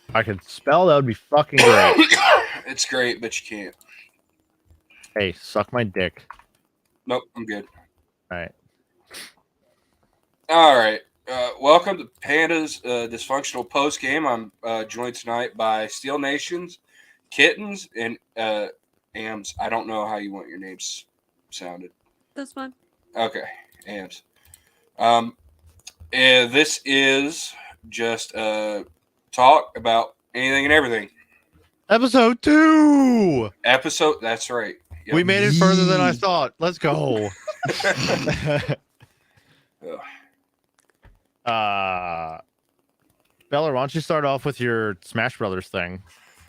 If I could spell, that would be fucking great. It's great, but you can't. Hey, suck my dick. Nope, I'm good. All right. All right. Welcome to Panda's Dysfunctional Post Game. I'm joined tonight by Steel Nations, Kittens, and Ams. I don't know how you want your names sounded. That's fine. Okay, Ams. And this is just talk about anything and everything. Episode 2. That's right. Yep. We made it further than I thought. Let's go. Bella, why don't you start off with your Smash Brothers thing?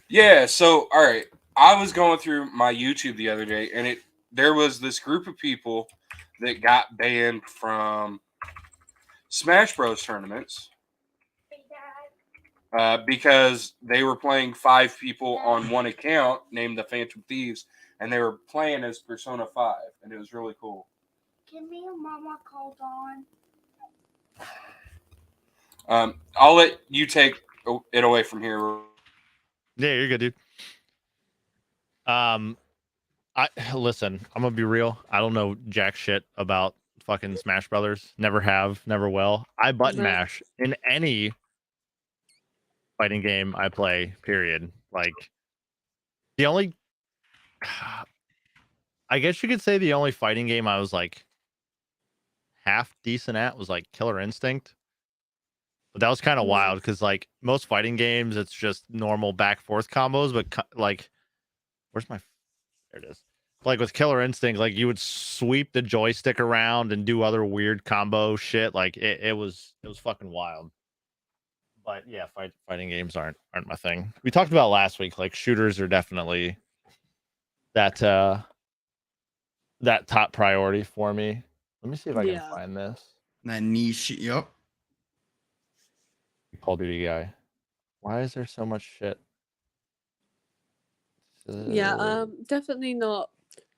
Yeah, so all right. I was going through my YouTube the other day and there was this group of people that got banned from Smash Bros tournaments because they were playing 5 people on one account named the Phantom Thieves, and they were playing as Persona 5, and it was really cool. Give me a mama called on. I'll let you take it away from here. Yeah, you're good, dude. Listen, I'm gonna be real. I don't know jack shit about fucking Smash Brothers. Never have, never will. I button mash in any fighting game I play, period. Like, the only, I guess you could say the only fighting game I was like half decent at was like Killer Instinct. But that was kind of wild because like most fighting games, it's just normal back forth combos. But like, where's my? There it is. Like with Killer Instinct, like you would sweep the joystick around and do other weird combo shit. Like it was fucking wild. But yeah, fighting games aren't my thing. We talked about last week. Like shooters are definitely that top priority for me. Let me see if I can find this. That niche, yep. Call of Duty guy. Why is there so much shit? Yeah, definitely not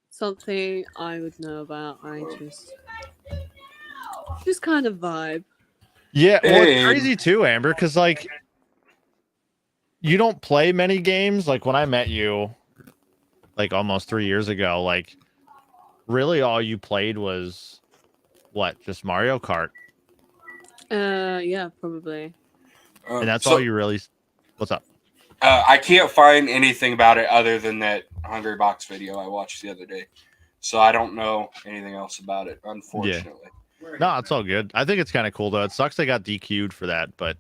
something I would know about. I just kind of vibe. Yeah, well, it's crazy too, Amber, because like you don't play many games. Like when I met you, like almost 3 years ago, like really all you played was what? Just Mario Kart. Yeah, probably. And that's all you really. What's up? I can't find anything about it other than that Hungry Box video I watched the other day. So I don't know anything else about it, unfortunately. Yeah. No, it's all good. I think it's kind of cool, though. It sucks they got DQ'd for that, but...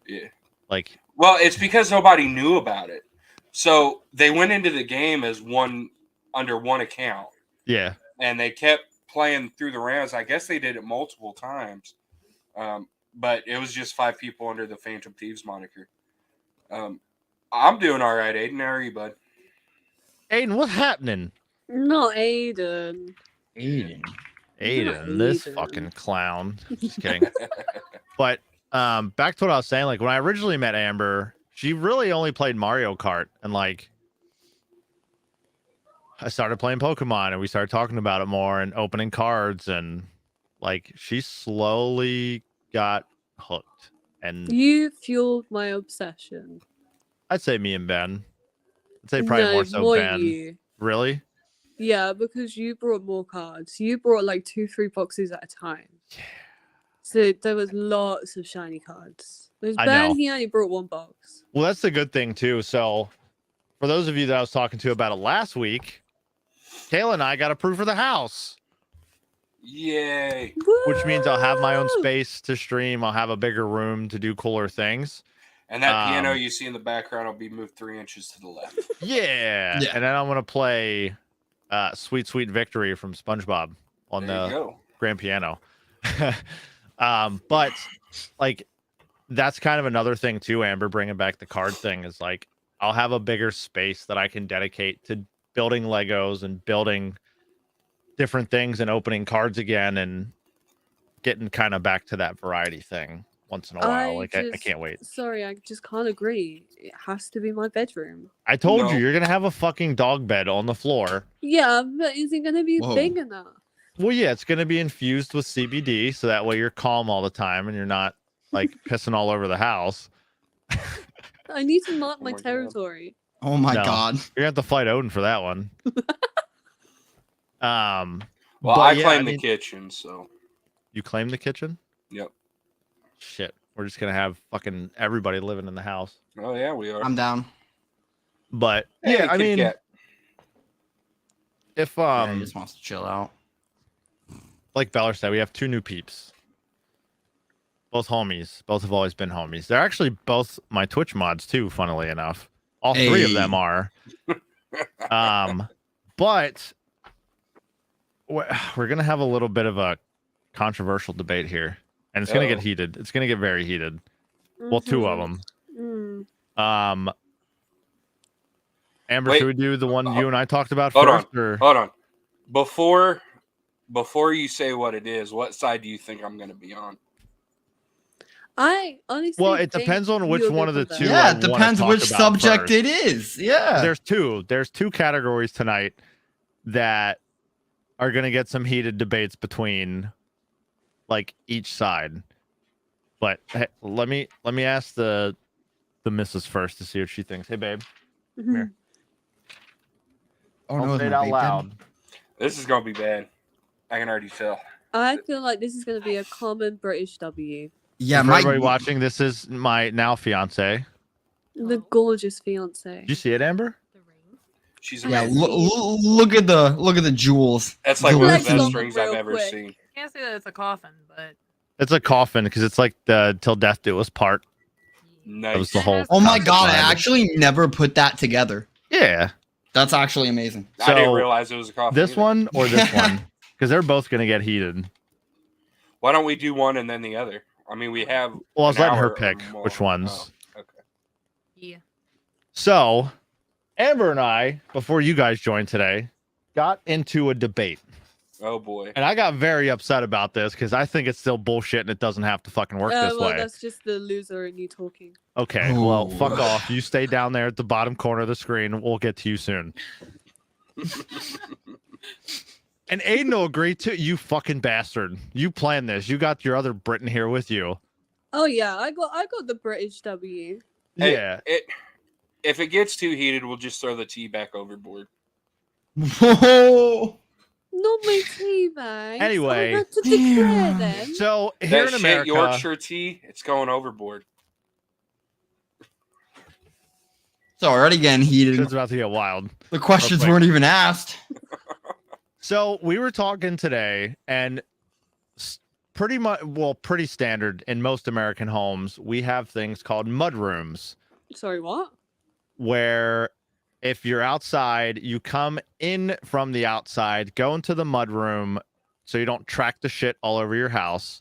Yeah. Like... Well, it's because nobody knew about it. So they went into the game as under one account. Yeah. And they kept playing through the rounds. I guess they did it multiple times. But it was just 5 people under the Phantom Thieves moniker. I'm doing all right, Aiden. How are you, bud? Aiden, what's happening? Not Aiden. Aiden, this fucking clown. Just kidding. But back to what I was saying, like when I originally met Amber, she really only played Mario Kart, and like I started playing Pokemon and we started talking about it more and opening cards, and like she slowly got hooked. And you fueled my obsession. I'd say me and Ben. I'd say probably more so Ben. You. Really? Yeah, because you brought more cards. You brought like 2-3 boxes at a time. Yeah. So there was lots of shiny cards. There's Ben, he only brought 1 box. Well, that's the good thing too. So for those of you that I was talking to about it last week, Kayla and I got approved for the house. Yay. Which means I'll have my own space to stream. I'll have a bigger room to do cooler things. And that piano you see in the background will be moved 3 inches to the left. Yeah. And then I'm going to play Sweet Sweet Victory from SpongeBob on the grand piano. But like, that's kind of another thing too, Amber, bringing back the card thing is like, I'll have a bigger space that I can dedicate to building Legos and building different things and opening cards again and getting kind of back to that variety thing once in a while. I can't wait. Sorry, I just can't agree. It has to be my bedroom. I told you, you're going to have a fucking dog bed on the floor. Yeah, but is it going to be big enough? Well, yeah, it's going to be infused with CBD, so that way you're calm all the time and you're not like pissing all over the house. I need to mark Oh my my God. territory. Oh my No. god. You're gonna have to fight Odin for that one. Well, but I yeah, claim I the mean, kitchen, so you claim the kitchen? yep. Shit, we're just gonna have fucking everybody living in the house. Oh yeah, we are. I'm down. But Hey, yeah, I kitty mean, cat. if Yeah, he just wants to chill out. like Beller said, we have 2 new peeps. Both homies. Both have always been homies. They're actually both my Twitch mods too, funnily enough. All 3 of them Hey. are. But we're gonna have a little bit of a controversial debate here, and it's gonna get heated. It's gonna get very heated. Well, 2 of them. Amber, Wait. should we do the one you and I talked about Hold first? on. Or Hold on. Before you say what it is, what side do you think I'm going to be on? I honestly. well, it think depends on which you're one of the gonna 2. come Yeah, I it wanna depends talk which about subject first. it is. Yeah. There's 2. There's 2 categories tonight that are gonna get some heated debates between like each side. But hey, let me ask the missus first to see what she thinks. Hey, babe. Mhm. here. Oh Don't no, say is it my out vape dead? loud. This is going to be bad. I can already tell. I feel like this is going to be a common British W. Yeah, For my everybody watching, this is my now fiance. The gorgeous fiance. Did you see it, Amber? She's Yeah, amazing. look at the jewels. That's like one of Flex the on best them rings I've real ever quick. seen. Can't say that it's a coffin, but It's a coffin because it's like the till death do us part. Nice. That was the whole. Oh my concept god, I behind it. actually never put that together. Yeah. That's actually amazing. I didn't So, realize it was a coffin. This either. one or this one? Because they're both gonna get heated. Why don't we do one and then the other? I mean, we have. Well, I was an letting her hour or pick more. which ones. Oh, okay. yeah. So, Amber and I, before you guys joined today, got into a debate. Oh boy. And I got very upset about this because I think it's still bullshit and it doesn't have to fucking work this well, way. that's just the loser in you talking. Okay, well, Ooh. fuck off. You stay down there at the bottom corner of the screen. We'll get to you soon. And Aiden will agree too. You fucking bastard. You planned this. You got your other Briton here with you. Oh yeah, I got the British W. Hey, Yeah. If it gets too heated, we'll just throw the tea back overboard. Whoa. Not my tea bags. Anyway. I had to declare Damn. them. So here That in shit America, Yorkshire tea, it's going overboard. It's already getting heated. it's about to get wild. The questions quick. weren't even asked. So we were talking today, and pretty much, well, pretty standard in most American homes, we have things called mud rooms, Sorry, what? where if you're outside, you come in from the outside, go into the mud room so you don't track the shit all over your house.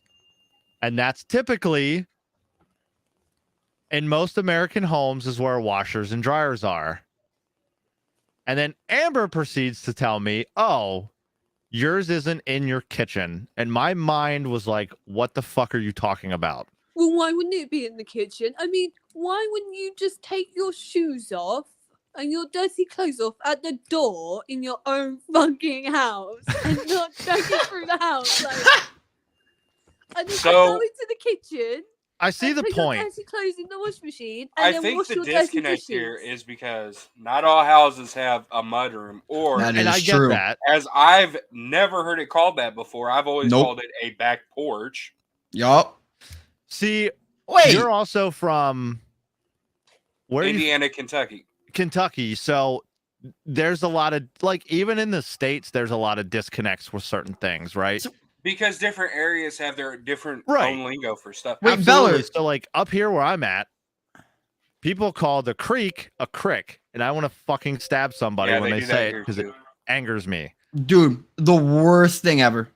And that's typically in most American homes is where washers and dryers are. And then Amber proceeds to tell me, oh, yours isn't in your kitchen. And my mind was like, what the fuck are you talking about? Well, why wouldn't it be in the kitchen? I mean, why wouldn't you just take your shoes off and your dirty clothes off at the door in your own fucking house and not drag it through the house? Like, and then So- go into the kitchen. I see and the put your point. dirty clothes in the wash machine and I then think wash the your dirty disconnect dishes. here is because not all houses have a mudroom, or That And I is get true. that. as I've never heard it called that before, I've always Nope. called it a back porch. Yup. See, Wait. you're also from where are you? Indiana, Kentucky. Kentucky. So there's a lot of like even in the States, there's a lot of disconnects with certain things, right? Because different areas have their different Right. own lingo for stuff. Wait, Absolutely. Beller. So like up here where I'm at, people call the creek a crick, and I want to fucking stab somebody Yeah, when they do that say it here, because it too. angers me. Dude, the worst thing ever.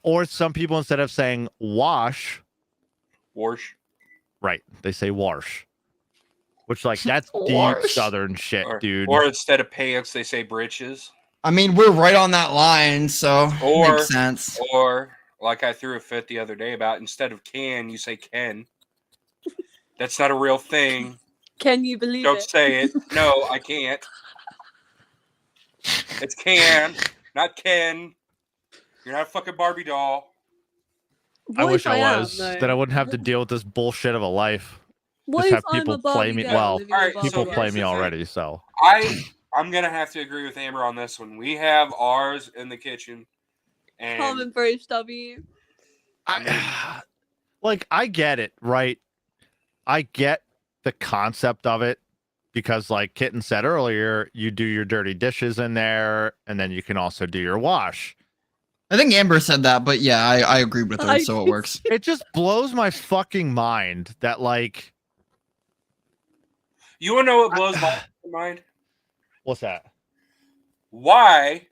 Or some people instead of saying wash, Wash. right, they say wash. Which like that's deep Wash. southern shit, dude. Or instead of pants, they say breeches. I mean, we're right on that line, so Or- makes sense. Or, like I threw a fit the other day about, instead of can, you say Ken. That's not a real thing. Can you believe Don't it? say it. No, I can't. It's can, not Ken. You're not a fucking Barbie doll. I What wish if I am, was. though? That I wouldn't have to deal with this bullshit of a life. What Just if have I'm people a play Barbie me- girl well, living in a Alright, Barbie People so play house? here's me the thing. already, so I'm gonna have to agree with Amber on this one. We have ours in the kitchen, and Common British W. I like I get it, right? I get the concept of it because like Kitten said earlier, you do your dirty dishes in there and then you can also do your wash. I think Amber said that, but yeah, I agreed with her, I so it did works. It just blows my fucking mind that like you wanna know what blows my mind? what's that? Why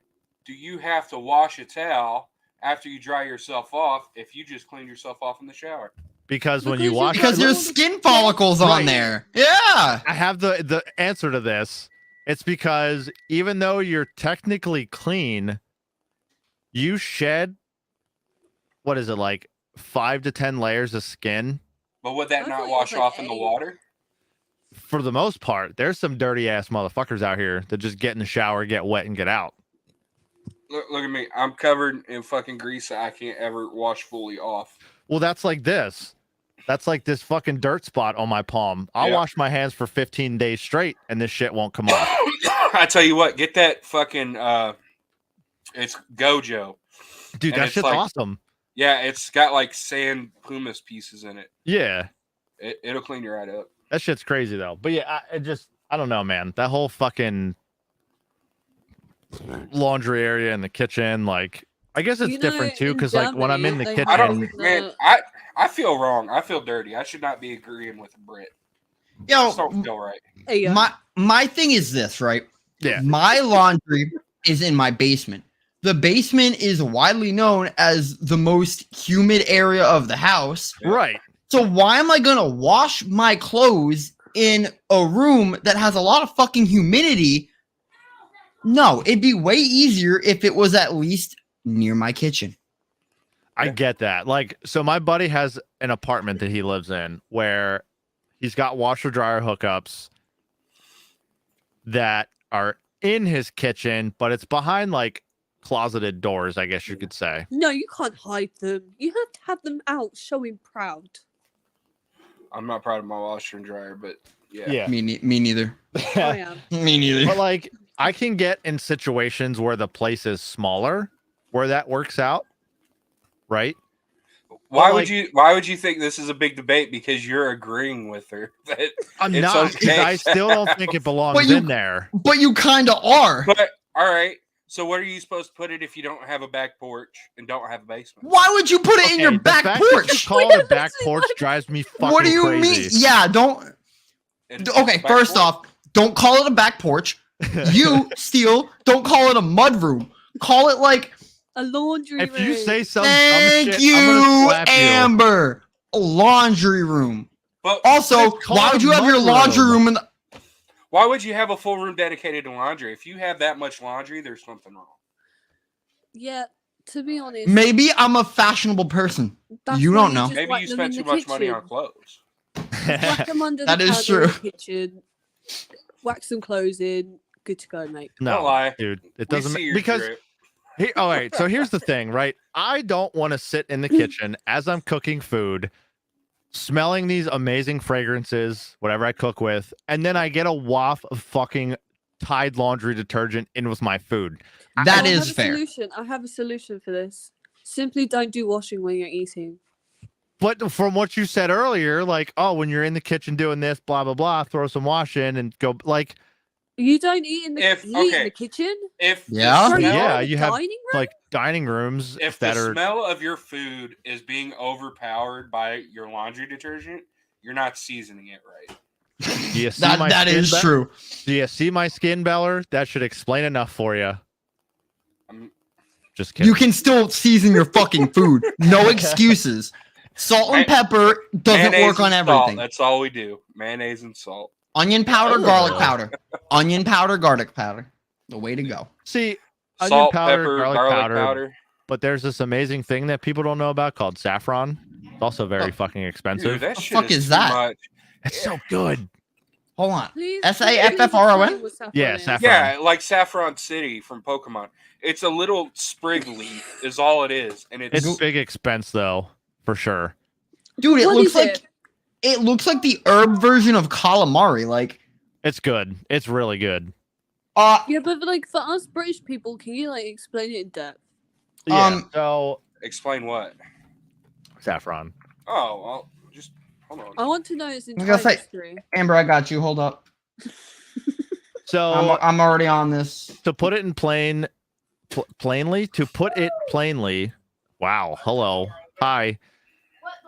do you have to wash a towel after you dry yourself off if you just cleaned yourself off in the shower? Because when Because you you wash got Because it, there's all the skin follicles on Right. there. Yeah. I have the answer to this. It's because even though you're technically clean, you shed what is it like 5 to 10 layers of skin But would I that thought not it was wash like off in the 8. water? for the most part. There's some dirty ass motherfuckers out here that just get in the shower, get wet, and get out. Look at me. I'm covered in fucking grease that I can't ever wash fully off. Well, that's like this. That's like this fucking dirt spot on my palm. I'll Yeah. wash my hands for 15 days straight, and this shit won't come off. I tell you what, get that fucking it's Gojo. Dude, And that it's shit's like- awesome. Yeah, it's got like sand pumice pieces in it. Yeah, It'll clean you right up. that shit's crazy though. But yeah, I don't know, man. That whole fucking laundry area in the kitchen, like, I guess it's You know, different too, in because like when I'm in the Germany, they kitchen, I have don't, man. the- I feel wrong. I feel dirty. I should not be agreeing with Brit. I just Yo, don't feel right. There you go. my thing is this, right? yeah, My laundry is in my basement. The basement is widely known as the most humid area of the house. right. So why am I gonna wash my clothes in a room that has a lot of fucking humidity? No, it'd be way easier if it was at least near my kitchen. I Yeah. get that. Like, so my buddy has an apartment that he lives in where he's got washer dryer hookups that are in his kitchen, but it's behind like closeted doors, I guess you could say. No, you can't hide them. You have to have them out showing proud. I'm not proud of my washer and dryer, but yeah. Yeah. Me neither. I am. Me neither. But like, I can get in situations where the place is smaller where that works out. Right. Why But, would like- you? Why would you think this is a big debate? Because you're agreeing with her. That I'm It's not, 'cause okay. I still don't think it belongs But you- in there. But you kinda are. But all right. So what are you supposed to put it if you don't have a back porch and don't have a basement? Why would you put it in your the back fact that porch? you call it a back porch drives me fucking What do you crazy. mean? Yeah, don't. It's Okay, a back first porch. off, don't call it a back porch. You, Steel, don't call it a mud room. Call it like, A laundry If you room. say some dumb thank shit, you, I'm gonna slap you. Amber. A laundry room. But Also, Just call why it would a you have your mud laundry room. room in the. why would you have a full room dedicated to laundry? If you have that much laundry, there's something wrong. Yeah, to be honest. Maybe I'm a fashionable person. that's you why don't know. just Maybe whack you them spent in too the much money on kitchen. clothes. Whack them under That the is counter in true. the kitchen. Whack some clothes in. Good to go, mate. Don't No, lie. dude, it We doesn't see your because drip. all right. So here's the thing, right? I don't want to sit in the kitchen as I'm cooking food, smelling these amazing fragrances, whatever I cook with, and then I get a waft of fucking Tide laundry detergent in with my food. That I is have a fair. Solution. I have a solution for this. Simply don't do washing when you're eating. But from what you said earlier, like, oh, when you're in the kitchen doing this, blah blah blah, throw some wash in and go. Like, You don't eat in the If- you eat in okay. the kitchen. If Yeah? the smell, yeah, you have dining room. like dining rooms if that the are. smell of your food is being overpowered by your laundry detergent, you're not seasoning it right. Do you see my That skin is be- true. Do you see my skin, Beller? That should explain enough for you. I'm- Just kidding. You can still season your fucking food. No excuses. Salt and pepper doesn't Mayonnaise work on and salt, everything. that's all we do. Mayonnaise and salt. Onion powder, Ugh. garlic powder. Onion powder, garlic powder. The way to go. See, onion Salt, powder, pepper, garlic garlic powder, but there's this amazing thing that people don't know about called saffron. It's also very Oh. fucking Dude, expensive. that The shit fuck is too that? much. It's so good. Hold on. Please, SAFFRON? please explain what saffron Yeah, is. saffron. Yeah, like Saffron City from Pokemon. It's a little sprig leaf, is all it is, and It's it's big expense though, for sure. Dude, it What looks is like it? it looks like the herb version of calamari. Like, It's good. It's really good. Yeah, but like for us British people, can you like explain it in depth? Yeah. So Explain what? saffron. Oh, well, just hold on. I want to know its I was gonna entire say- history. Amber, I got you. Hold up. So I'm already on this. to put it in plainly, wow, hello, hi.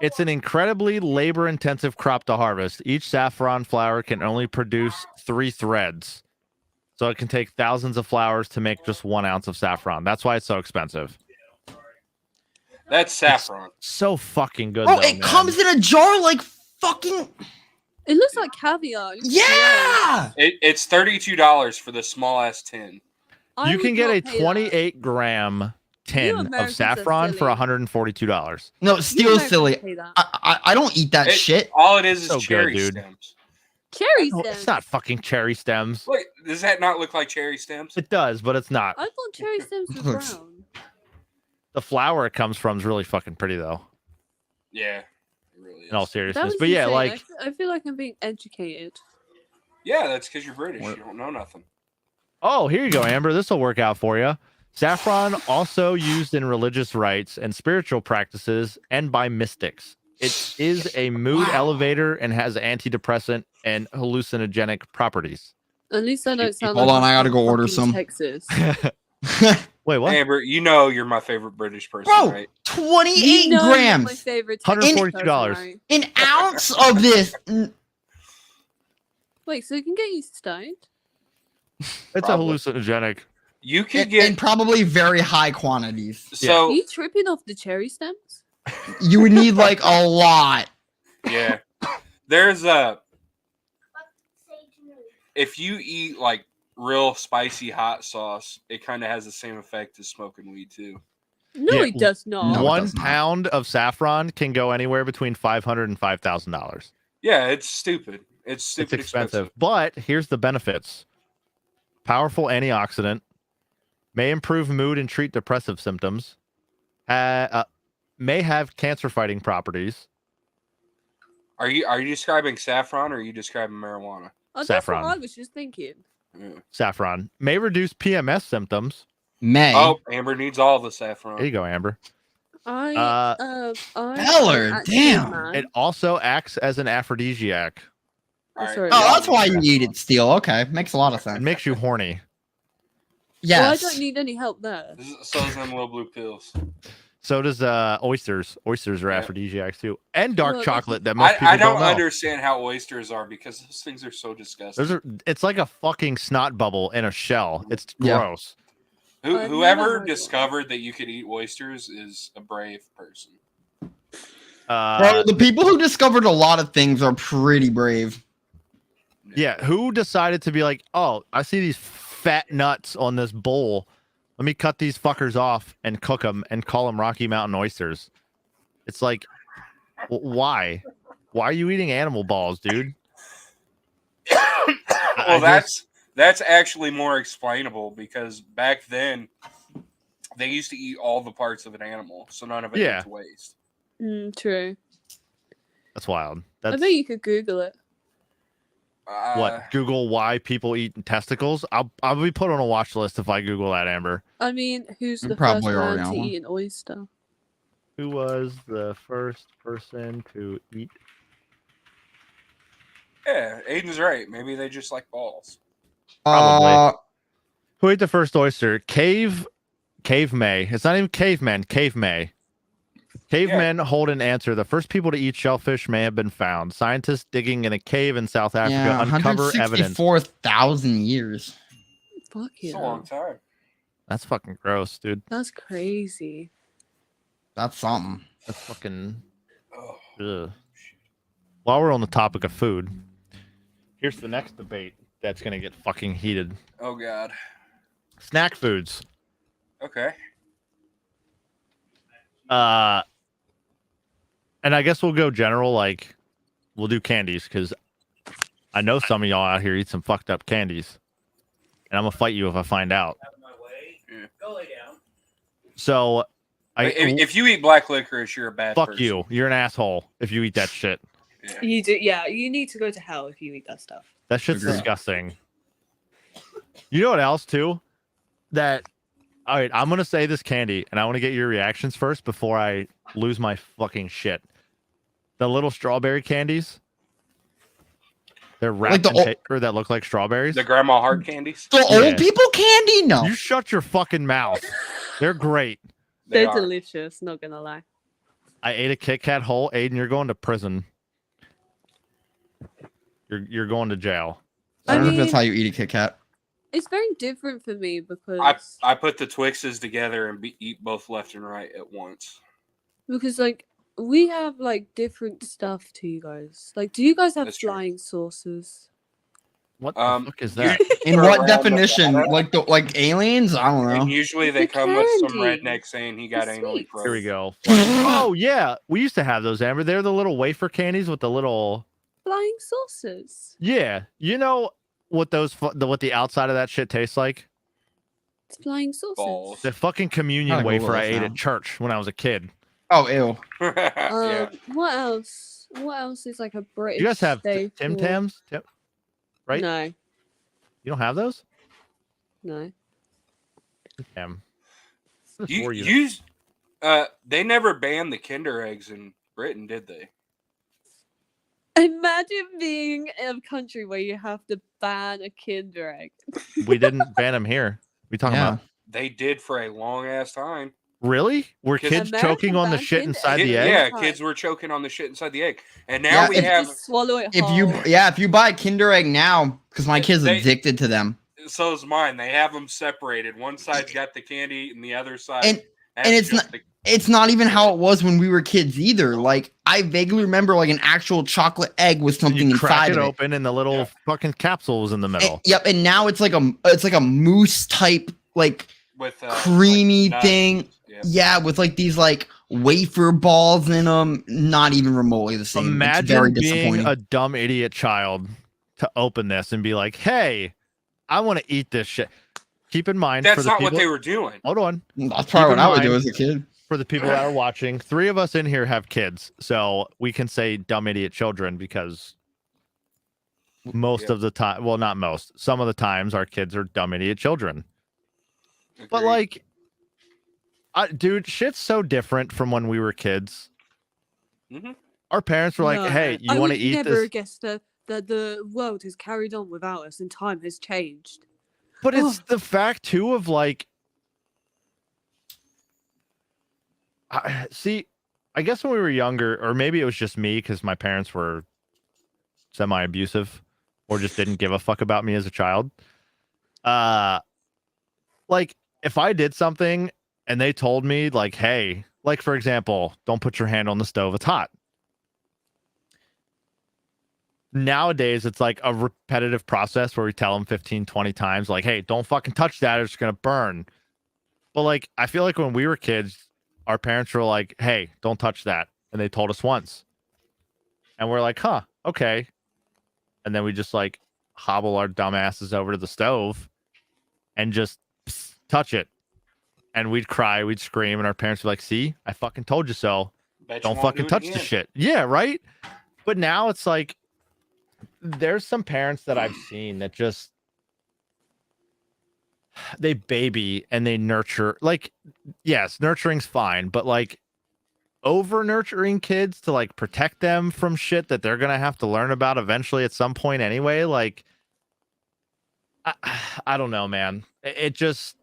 It's an incredibly labor-intensive crop to harvest. Each saffron flower can only produce 3 threads. So it can take thousands of flowers to make just 1 ounce of saffron. That's why it's so expensive. That's saffron. So fucking good, Bro, though, it man. comes in a jar like fucking. It looks like caviar. It looks gross. Yeah. It's $32 for the small ass tin. I You can would get not a pay that. 28-gram tin of Americans are saffron for silly. $142. No, You Steel's Americans silly. pay that. I don't eat that shit. All it is So good, cherry dude. stems. Cherry No, stems. it's not fucking cherry stems. Look, does that not look like cherry stems? It does, but it's not. I thought cherry stems were Looks- brown. The flower it comes from is really fucking pretty, though. Yeah, it really is. In all That seriousness, was but yeah, insane. like I feel like I'm being educated. Yeah, that's because you're British. You don't know nothing. oh, here you go, Amber. This will work out for you. Saffron also used in religious rites and spiritual practices and by mystics. It is a mood elevator and has antidepressant and hallucinogenic properties. At least I don't sound Hold like on, I'm I gotta from go order fucking some. Texas. Wait, what? Amber, you know you're my favorite British person, Bro, right? 28 You know you're grams. my favorite Texas $142. person, right? An ounce of this. Wait, so it can get you stoned? It's Probably. a hallucinogenic. You can In get probably very high quantities. Are so you tripping off the cherry stems? You would need like a lot. yeah. There's a Sage move. if you eat like real spicy hot sauce, it kind of has the same effect as smoking weed too. No, Yeah, it does not. No, it 1 does not. pound of saffron can go anywhere between $500 and $5,000. Yeah, it's stupid. It's stupid It's expensive. But here's the benefits. Powerful antioxidant, may improve mood and treat depressive symptoms, may have cancer-fighting properties. Are you describing saffron or are you describing marijuana? Oh, that's Saffron. what I was just thinking. Yeah. Saffron may reduce PMS symptoms. May. Oh, Amber needs all the saffron. There you go, Amber. I Feller, am actually damn. mad. It also acts as an aphrodisiac. All right. sorry. Oh, Yeah, that's why you saffron. need it, Steel. Okay, makes a lot of It sense. makes you horny. Well, I Yes. don't need any help there. So does them little blue pills. So does oysters. Oysters are Yeah. aphrodisiacs too, and dark Well, chocolate that most people I don't know. understand how oysters are because those things are so disgusting. Those are. It's like a fucking snot bubble in a shell. It's Yeah. gross. I've never Whoever heard of discovered that you could eat oysters is a brave person. Bro, the people who discovered a lot of things are pretty brave. Yeah, who decided to be like, oh, I see these fat nuts on this bowl. Let me cut these fuckers off and cook them and call them Rocky Mountain oysters. It's like, why? Why are you eating animal balls, dude? Well, that's actually more explainable because back then they used to eat all the parts of an animal, so none of it Yeah. went to waste. True. That's wild. I That's bet you could Google it. what Google why people eat testicles. I'll be put on a watch list if I Google that, Amber. I mean, who's You're the probably first man already to on one. eat an oyster? Who was the first person to eat? Yeah, Aiden's right. Maybe they just like balls. Probably. Who ate the first oyster? Cave May. It's not even cavemen. Cave May. Cavemen hold an answer. The first people to eat shellfish may have been found. Scientists digging in a cave in South Africa Yeah, uncover evidence. 164,000 years. Fuck It's yeah. a long time. That's fucking gross, dude. That's crazy. That's something. That's fucking. Oh, Ugh. While we're on the topic of food, here's the next debate that's gonna get fucking heated. oh God. Snack foods. Okay. And I guess we'll go general. Like, we'll do candies because I know some of y'all out here eat some fucked up candies, and I'm gonna fight you if I find out. Yeah. So, If you eat black licorice, you're a bad fuck person. you. You're an asshole if you eat that shit. Yeah. You do, yeah. You need to go to hell if you eat that stuff. That shit's Agreed. disgusting. You know what else too? That all right, I'm gonna say this candy, and I want to get your reactions first before I lose my fucking shit. The little strawberry candies. They're wrapped in paper that look like strawberries. The grandma heart candies. The Yeah. old people candy? No. You shut your fucking mouth. They're great. They're are. delicious. Not gonna lie. I ate a Kit Kat whole. Aiden, you're going to prison. You're going to jail. I don't know if that's mean, how you eat a Kit Kat. it's very different for me because I put the Twixes together and eat both left and right at once. like we have like different stuff to you guys. Like, do you guys have That's true. flying saucers? What the fuck is you- that? In Or what around definition? the- Like aliens? I don't And know. usually It's they a come with some candy. redneck saying he got It's anally sweet. probed. Here we go. Oh yeah, we used to have those, Amber. They're the little wafer candies with the little. Flying saucers. Yeah, you know what what the outside of that shit tastes like? It's flying saucers. Balls. The fucking communion Gotta Google wafer I this ate now. at church when I was a kid. Oh, ew. Yeah. What else? What else is like a British? You guys have staple? Tim Tams, right? No, You don't have those? no. Tim. They never banned the Kinder eggs in Britain, did they? Imagine being in a country where you have to ban a Kinder egg. We didn't ban them here. We talking Yeah. about They did for a long ass time. really? Were Because kids American choking on the banned shit Kinder inside Egg. the egg? Yeah, Time. kids were choking on the shit inside the egg, and now Yeah, we if- have. Just swallow it If you whole. if you buy Kinder Egg now, because my kid's They- addicted to them. So is mine. They have them separated. One side's got the candy, and the other side. And- has and it's just not- the- It's not even how it was when we were kids either. Like I vaguely remember like an actual chocolate egg with And something you crack inside it of it. open and the little Yeah. fucking capsule was in the middle. Yep, and now it's like a mousse type like with creamy nuts. thing. Yeah. Yeah, with like these like wafer balls in them. Not even remotely the same. It's very Imagine being disappointing. a dumb idiot child to open this and be like, "Hey, I want to eat this shit." Keep in mind, for That's the not people, what they were doing. hold on. That's probably in what I would do mind- as a kid. For the people that are watching, 3 of us in here have kids, so we can say dumb idiot children because most Yeah. of the time, well, not most, some of the times our kids are dumb idiot children. But Agreed. like, dude, shit's so different from when we were kids. Mhm. Our parents were like, No, "Hey, I you want to would eat never this?" guess that the world has carried on without us and time has changed. But it's Oh. the fact too of like, see, I guess when we were younger, or maybe it was just me because my parents were semi-abusive or just didn't give a fuck about me as a child. Like if I did something and they told me like, "Hey," like for example, "don't put your hand on the stove, it's hot." Nowadays, it's like a repetitive process where we tell them 15, 20 times, like, "Hey, don't fucking touch that. It's going to burn." But like, I feel like when we were kids, our parents were like, "Hey, don't touch that." And they told us once. And we're like, "Huh, okay." And then we just like hobble our dumb asses over to the stove and just touch it. And we'd cry, we'd scream, and our parents would be like, "See, I fucking told you so. Bet you Don't won't fucking do it touch the again." shit." Yeah, right? But now it's like, there's some parents that I've seen that just they baby and they nurture. Like, yes, nurturing's fine, but like over nurturing kids to like protect them from shit that they're gonna have to learn about eventually at some point anyway. Like, I don't know, man. It just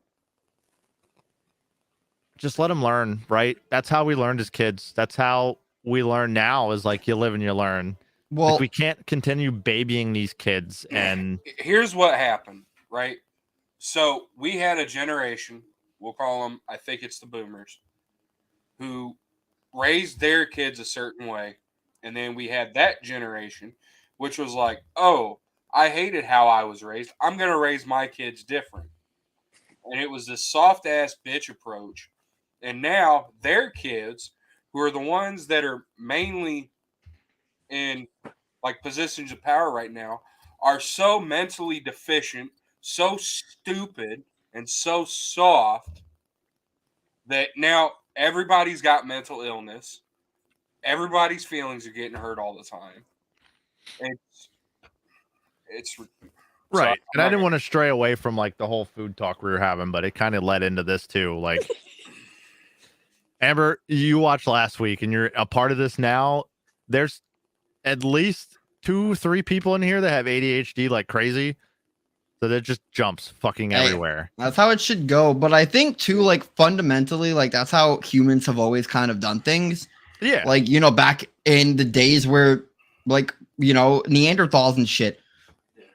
let them learn, right? That's how we learned as kids. That's how we learn now. Is like you live and you learn. Well, Like we can't continue babying these kids and Here's what happened, right? So we had a generation, we'll call them, I think it's the boomers, who raised their kids a certain way. And then we had that generation, which was like, "Oh, I hated how I was raised. I'm going to raise my kids different." And it was this soft ass bitch approach. And now their kids, who are the ones that are mainly in like positions of power right now, are so mentally deficient, so stupid, and so soft that now everybody's got mental illness. everybody's feelings are getting hurt all the time. It's Right. So And I didn't want to stray away from like the whole food talk we were having, but it kind of led into this too. Like, Amber, you watched last week and you're a part of this now. There's at least 2-3 people in here that have ADHD like crazy. So that just jumps fucking Hey, everywhere. That's how it should go. But I think too, like fundamentally, like that's how humans have always kind of done things. Yeah. Like, you know, back in the days where like, you know, Neanderthals and shit.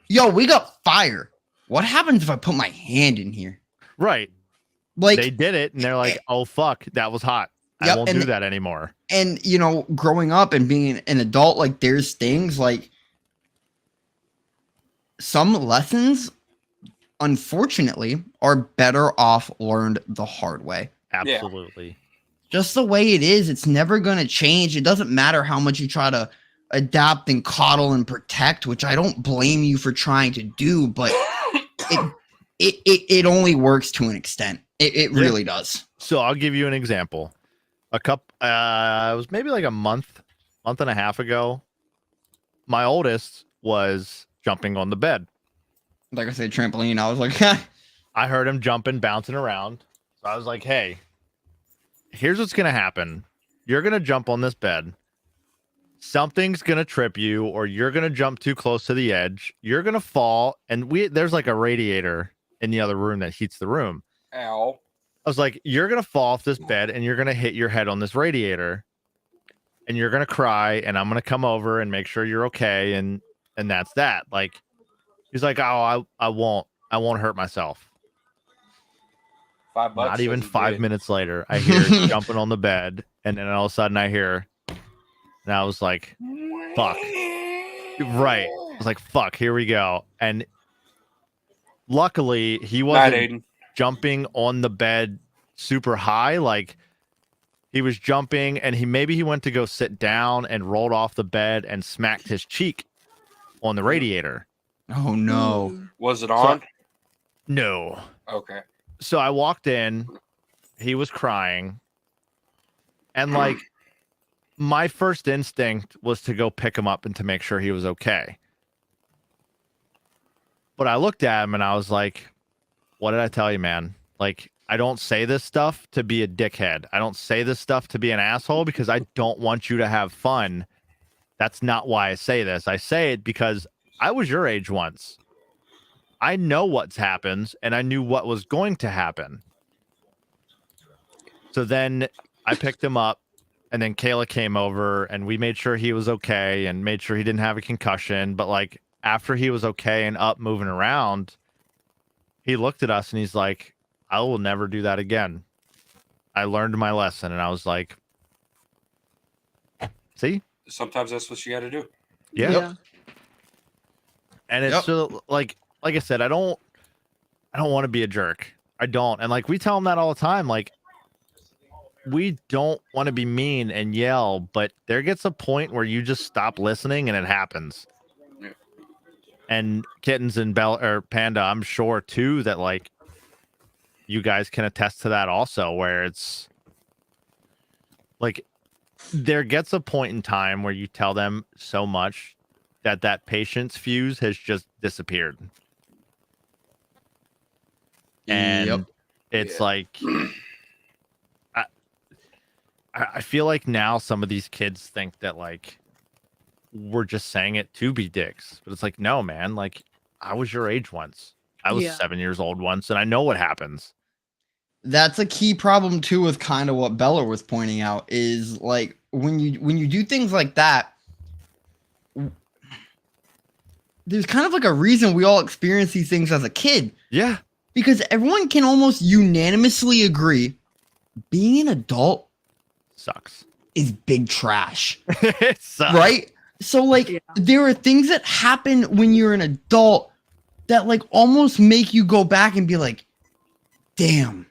Yo, we got fire. What happens if I put my hand in here? Right. Like They did it and they're like, oh fuck, that was hot. I Yep, won't and- do that anymore. and you know, growing up and being an adult, like there's things like some lessons, unfortunately, are better off learned the hard way. Absolutely. Just the way it is, it's never going to change. It doesn't matter how much you try to adapt and coddle and protect, which I don't blame you for trying to do, but it only works to an extent. It Yeah. really does. So I'll give you an example. It was maybe like a month and a half ago. My oldest was jumping on the bed. Like I said, trampoline. I was like, I heard him jumping, bouncing around. So I was like, hey, here's what's going to happen. You're going to jump on this bed. Something's going to trip you, or you're going to jump too close to the edge. You're going to fall. And there's like a radiator in the other room that heats the room. ow. I was like, you're going to fall off this bed and you're going to hit your head on this radiator and you're going to cry and I'm going to come over and make sure you're okay. And that's that. Like, he's like, oh, I won't hurt myself. $5. Not even says he 5 did. minutes later, I hear him jumping on the bed. And then all of a sudden I hear, and I was like, fuck. Right. I was like, fuck, here we go. And luckily he Night, wasn't Aiden. jumping on the bed super high. Like, he was jumping and he went to go sit down and rolled off the bed and smacked his cheek on the radiator. oh no. Was it on? No. Okay. So I walked in, he was crying, and like my first instinct was to go pick him up and to make sure he was okay. But I looked at him and I was like, what did I tell you, man? Like, I don't say this stuff to be a dickhead. I don't say this stuff to be an asshole because I don't want you to have fun. That's not why I say this. I say it because I was your age once. I know what's happens and I knew what was going to happen. So then I picked him up and then Kayla came over and we made sure he was okay and made sure he didn't have a concussion. But like after he was okay and up moving around, he looked at us and he's like, I will never do that again. I learned my lesson. And I was like, see? Sometimes that's what you got to do. Yeah. And it's Yep. so like I said, I don't want to be a jerk. I don't. And like we tell them that all the time. Like, we don't want to be mean and yell, but there gets a point where you just stop listening and it happens. Yeah. And Kittens and Bell or Panda, I'm sure too that like you guys can attest to that also, where it's like there gets a point in time where you tell them so much that patience fuse has just disappeared. And Yep. it's Yeah. like I feel like now some of these kids think that like we're just saying it to be dicks, but it's like, no, man, like I was your age once. I was Yeah. 7 years old once and I know what happens. That's a key problem too with kind of what Bella was pointing out is like when you do things like that, there's kind of like a reason we all experience these things as a kid. Yeah. Because everyone can almost unanimously agree being an adult Sucks. is big trash, It sucks. right? So like Yeah. there are things that happen when you're an adult that like almost make you go back and be like, damn,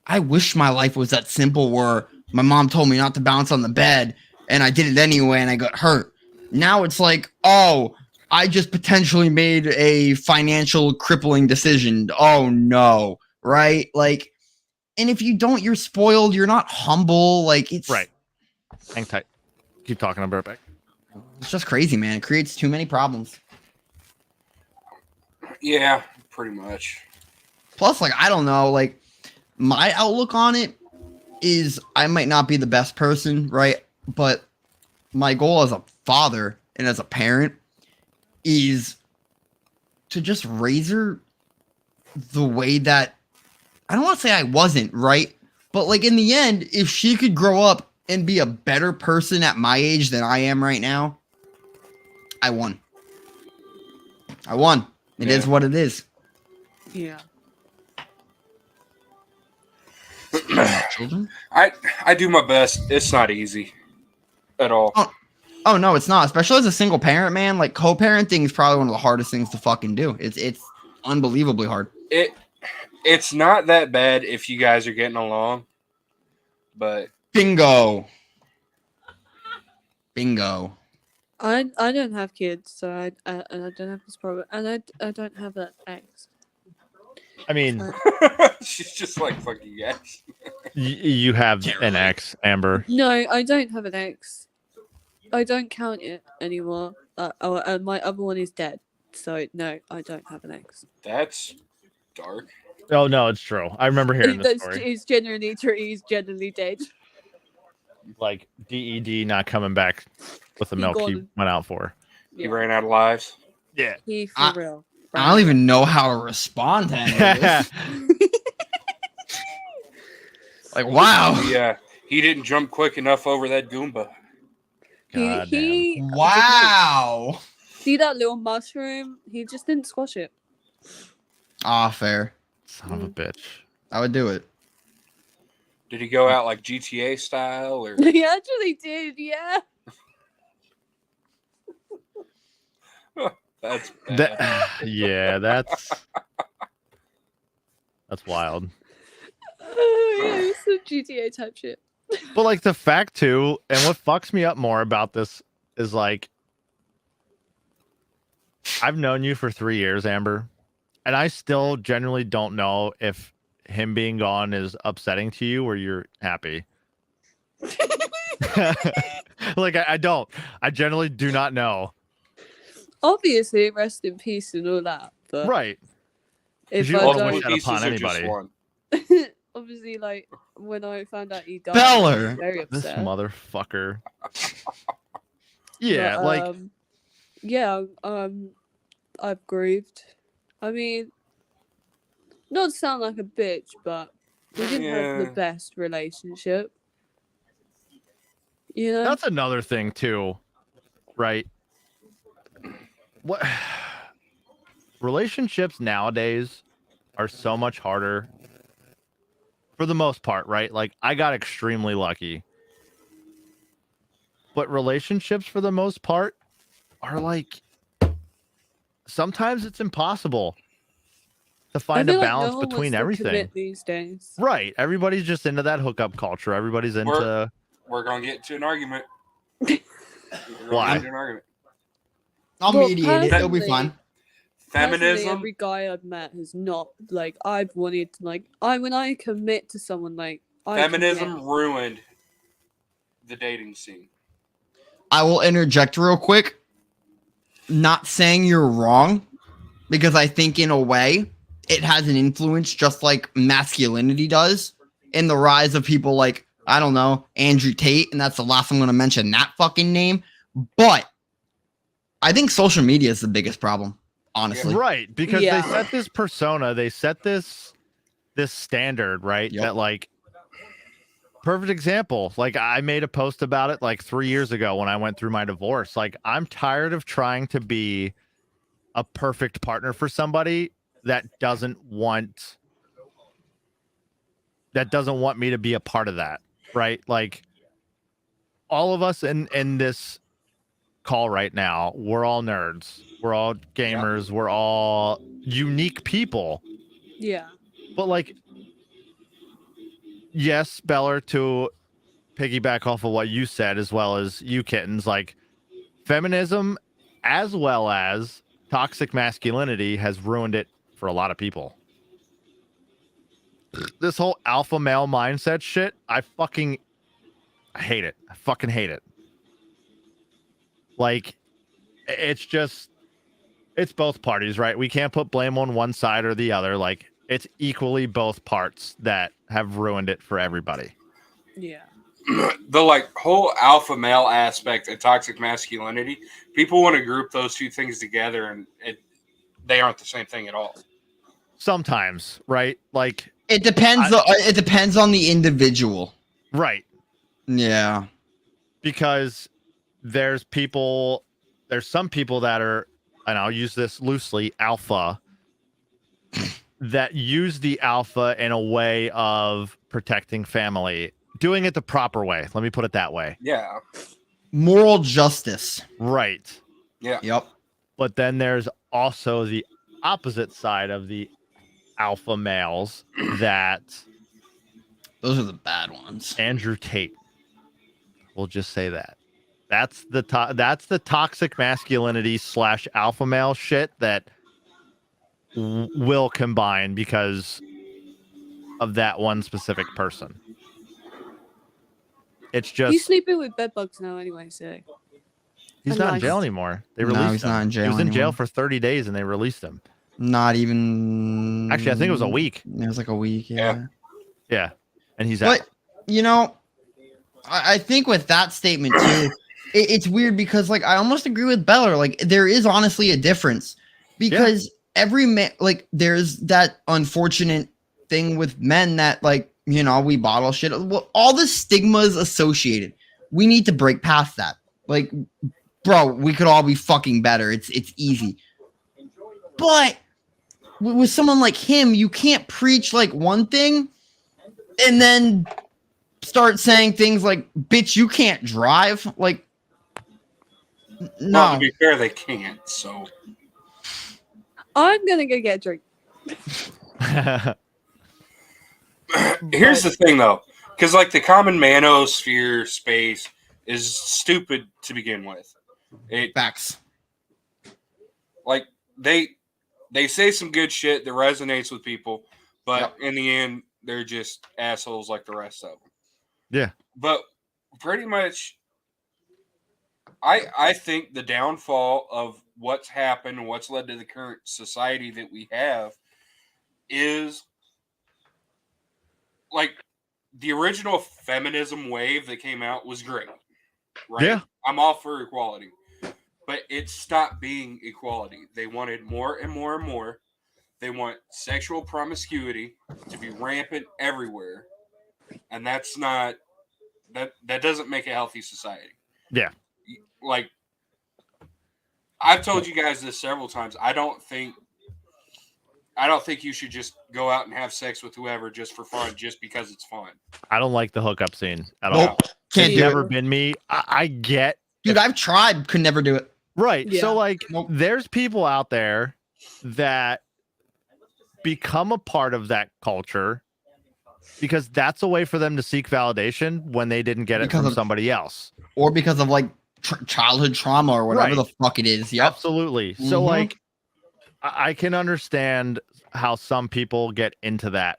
I wish my life was that simple where my mom told me not to bounce on the bed and I did it anyway and I got hurt. Now it's like, oh, I just potentially made a financial crippling decision. Oh no, right? Like, and if you don't, you're spoiled. You're not humble. Like it's Right. Hang tight. Keep talking. I'll be right back. It's just crazy, man. It creates too many problems. Yeah, pretty much. Plus, like, I don't know, like, my outlook on it is I might not be the best person, right? But my goal as a father and as a parent is to just raise her the way that I don't want to say I wasn't, right? But like in the end, if she could grow up and be a better person at my age than I am right now, I won. I won. It is Yeah. what it is. Yeah. Children? I do my best. It's not easy at all. Oh no, it's not. Especially as a single parent, man. Like co-parenting is probably one of the hardest things to fucking do. It's unbelievably hard. It's not that bad if you guys are getting along, but Bingo. Bingo. I don't have kids, so I don't have this problem, and I don't have that ex. I mean, she's just like fucking yes. you have an ex, Amber. No, I don't have an ex. I don't count it anymore. And my other one is dead, so no, I don't have an ex. That's dark. Oh no, it's true. I remember hearing the story. He's genuinely true. He's genuinely dead. Like DED not coming back with the He milk he gone. went out for. He ran out of lives. Yeah. He for I- real. I don't even know how to respond to any of this. Like, wow. Yeah, he didn't jump quick enough over that Goomba. He Wow. see that little mushroom? He just didn't squash it. Ah, fair. Son of a bitch. I would do it. Did he go out like GTA style or? He actually did, yeah. That's bad. Yeah, that's wild. Yeah, it's some GTA type shit. But like the fact too, and what fucks me up more about this is like I've known you for 3 years, Amber, and I still genuinely don't know if him being gone is upsetting to you or you're happy. Like I don't. I generally do not know. Obviously, rest in peace and all that. But Right. if you I always don't, wish that Pieces upon are just anybody. one. obviously, like when I found out he died, Beller. I was very This upset. motherfucker. Yeah, But, like yeah, I've grieved. I mean, not to sound like a bitch, but we didn't have the Yeah. best relationship. You know? that's another thing too, right? What relationships nowadays are so much harder for the most part, right? Like I got extremely lucky. But relationships for the most part are like sometimes it's impossible to I find a feel like balance no one between wants to everything. commit these days. Right. Everybody's just into that hookup culture. Everybody's into We're gonna get into an argument. We're gonna Why? get into an argument. I'll Well, mediate it. It'll be personally- fun. Personally, Feminism. every guy I've met has not like I've wanted to like when I commit to someone like I Feminism commit. ruined the dating scene. I will interject real quick. Not saying you're wrong, because I think in a way it has an influence just like masculinity does in the rise of people like, I don't know, Andrew Tate, and that's the last I'm going to mention that fucking name. But I think social media is the biggest problem, honestly. right because Yeah. they set this persona, they set this standard, right? Yep. That like perfect example. Like I made a post about it like 3 years ago when I went through my divorce. Like I'm tired of trying to be a perfect partner for somebody that doesn't want me to be a part of that, right? Like all of us in this call right now, we're all nerds, we're all gamers, we're all unique people. Yeah. But like, yes, Beller, to piggyback off of what you said, as well as you kittens, like feminism as well as toxic masculinity has ruined it for a lot of people. This whole alpha male mindset shit, I hate it. I fucking hate it. Like, it's both parties, right? We can't put blame on one side or the other. Like, it's equally both parts that have ruined it for everybody. Yeah. The like whole alpha male aspect of toxic masculinity, people want to group those two things together, and they aren't the same thing at all. Sometimes, right? Like, It depends. It depends on the individual. right. Yeah. Because there's some people that are, and I'll use this loosely, alpha, that use the alpha in a way of protecting family, doing it the proper way. Let me put it that way. Yeah. Moral justice. Right. Yeah. Yep. But then there's also the opposite side of the alpha males that Those are the bad ones. Andrew Tate. We'll just say that. That's the toxic masculinity / alpha male shit that will combine because of that one specific person. It's just He's sleeping with bedbugs now anyway, so. he's not in Nice. jail anymore. They No, released he's him. not in jail He was in jail anymore. for 30 days and they released him. Not even. Actually, I think it was a week. It was like a week. Yeah. Yeah. And he's out. But you know, I think with that statement too, it's weird because like I almost agree with Beller. Like there is honestly a difference because every man, like there's that unfortunate thing with men that like we bottle shit. All the stigmas associated. We need to break past that. Like, bro, we could all be fucking better. It's easy. But with someone like him, you can't preach like one thing and then start saying things like, bitch, you can't drive. Like, no. Well, to be fair, they can't. So I'm gonna go get a drink. here's the thing, though, because like the common manosphere space is stupid to begin with. It Facts. like they say some good shit that resonates with people, but in the end, they're just assholes like the rest of them. Yeah. But pretty much, I think the downfall of what's happened and what's led to the current society that we have is like the original feminism wave that came out was great. Right? Yeah. I'm all for equality. But it stopped being equality. They wanted more and more and more. They want sexual promiscuity to be rampant everywhere. And that's not that doesn't make a healthy society. Yeah. Like I've told you guys this several times. I don't think you should just go out and have sex with whoever just for fun, just because it's fun. I don't like the hookup scene at Nope. all. Can't It's do never it. been me. I get Dude, I've tried, could never do it. right. Yeah. So like Nope. there's people out there that become a part of that culture because that's a way for them to seek validation when they didn't get it Because from of- somebody else. Or because of like childhood trauma or whatever Right. the fuck it is. Yep. Absolutely. So Mhm. like I can understand how some people get into that.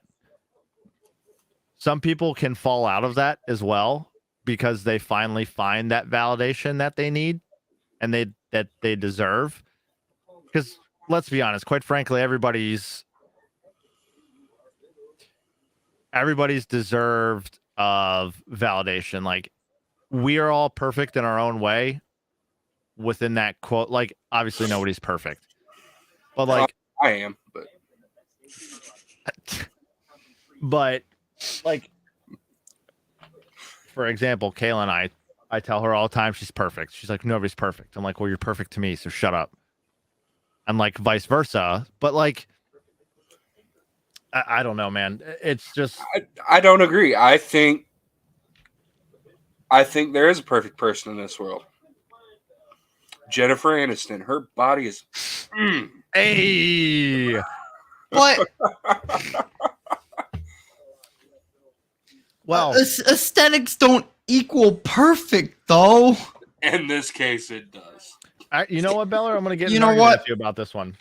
Some people can fall out of that as well because they finally find that validation that they need and that they deserve. Because let's be honest, quite frankly, everybody's deserved of validation. Like we are all perfect in our own way within that quote. Like obviously nobody's perfect. But like I am, but like for example, Kayla and I tell her all the time she's perfect. She's like, nobody's perfect. I'm like, well, you're perfect to me, so shut up. And like vice versa. But like I don't know, man. It's just I don't agree. I think there is a perfect person in this world. Jennifer Aniston. Her body is. hey. But Well, aesthetics don't equal perfect, though. In this case, it does. you know what, Beller? I'm gonna get You an know argument what? with you about this one.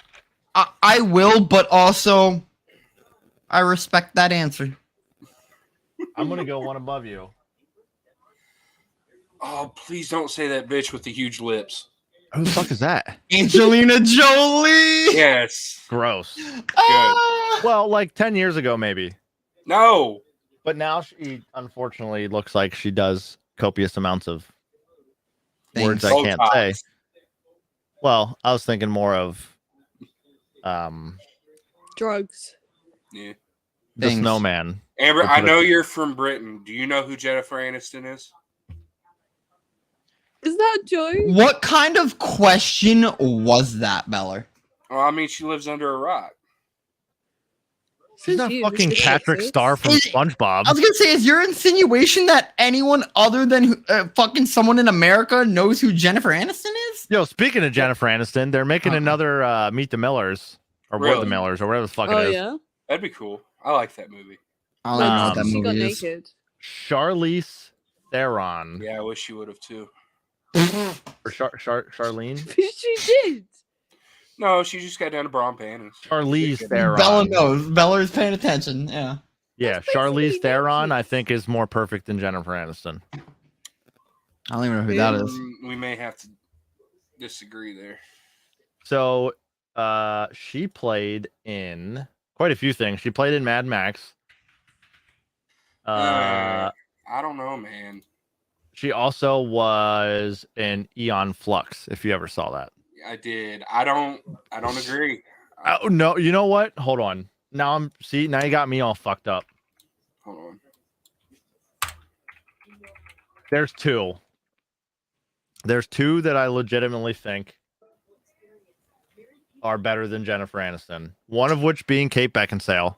I will, but also I respect that answer. I'm gonna go one above you. Oh, please don't say that bitch with the huge lips. Who the fuck is that? Angelina Jolie. Yes. Gross. Ah! Well, like 10 years ago, maybe. No. But now she unfortunately looks like she does copious amounts of words I Thanks. can't say. Botox. Well, I was thinking more of Drugs. Yeah. the Thanks. snowman. Amber, They I put know a- you're from Britain. Do you know who Jennifer Aniston is? Is that a joke? What kind of question was that, Beller? Well, I mean, she lives under a rock. She's Says not you, fucking Mr. Patrick Sexist. Star from Is- SpongeBob. I was gonna say, is your insinuation that anyone other than fucking someone in America knows who Jennifer Aniston is? Yo, speaking of Jennifer Aniston, they're making Uh-huh. another Meet the Millers or We're the Really? Millers or whatever the fuck Oh it is. yeah. That'd be cool. I like that movie. I don't even know what that she got movie is. naked. Charlize Theron Yeah, I wish she would have too. or Charlene. She did. No, she just got down to bra and panties. Charlize Theron. Bella knows. Bella's paying attention. Yeah. Yeah, That's basically Charlize Theron, Nancy. I think, is more perfect than Jennifer Aniston. I don't even know who that is. We may have to disagree there. So, she played in quite a few things. She played in Mad Max. I don't know, man. She also was in Eon Flux. If you ever saw that. I did. I don't agree. Oh no! You know what? Hold on. Now now you got me all fucked up. Hold on. There's two. There's two that I legitimately think are better than Jennifer Aniston. One of which being Kate Beckinsale.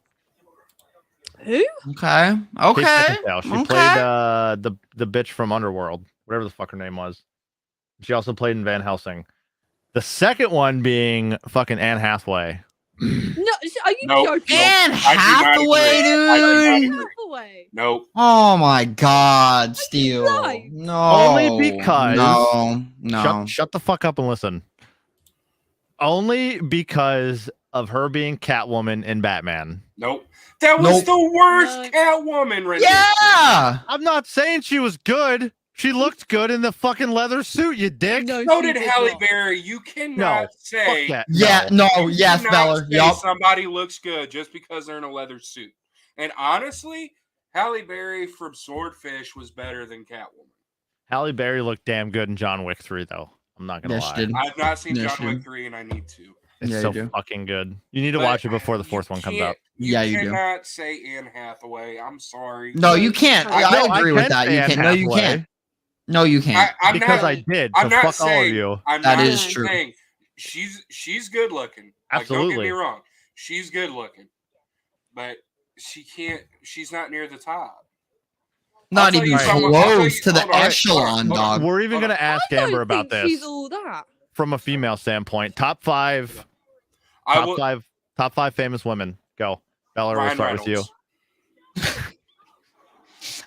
Who? Okay. Kate Okay. Beckinsale. She Okay. played the bitch from Underworld, whatever the fuck her name was. She also played in Van Helsing. The second one being fucking Anne Hathaway. No, are you Nope. joking? Anne I do not Hathaway, agree. I do not dude. agree. Hathaway. Nope. Oh my God, Steel. right? No. Only because- No. Shut the fuck up and listen. Only because of her being Catwoman in Batman. Nope. That was Nope. the worst No. Catwoman rendition. Yeah. I'm not saying she was good. She looked good in the fucking leather suit, you dick. No, So she did Halle not. Berry. You cannot say Fuck that. Yeah. No. No. Yes, cannot Beller. say Yup. somebody looks good just because they're in a leather suit. And honestly, Halle Berry from Swordfish was better than Catwoman. Halle Berry looked damn good in John Wick 3, though. I'm not gonna Yes, lie. she did. I've not seen Yes, John Wick dude. 3 and I need to. It's Yeah, you so do. fucking good. You need to But watch it before the you fourth one comes can't- out. Yeah, you do. cannot say Anne Hathaway. I'm sorry. No, you can't. I- I, No, agree with can that. say You Anne can't. No, you Hathaway can't. No, you can't. I'm because not, I did. So I'm not fuck all of saying, you. I'm That not is true. saying she's good looking. Like, don't get Absolutely. me wrong. She's good looking. But she's not near the top. Not I'll tell even you something- I'll tell close you- to the hold on, hold on, echelon, hold on. dog. We're even Hold gonna on. ask I don't Amber about think this She's all that. from a female standpoint. Top five I will, top five famous women. Go. Bella, we'll Ryan start with you. Reynolds.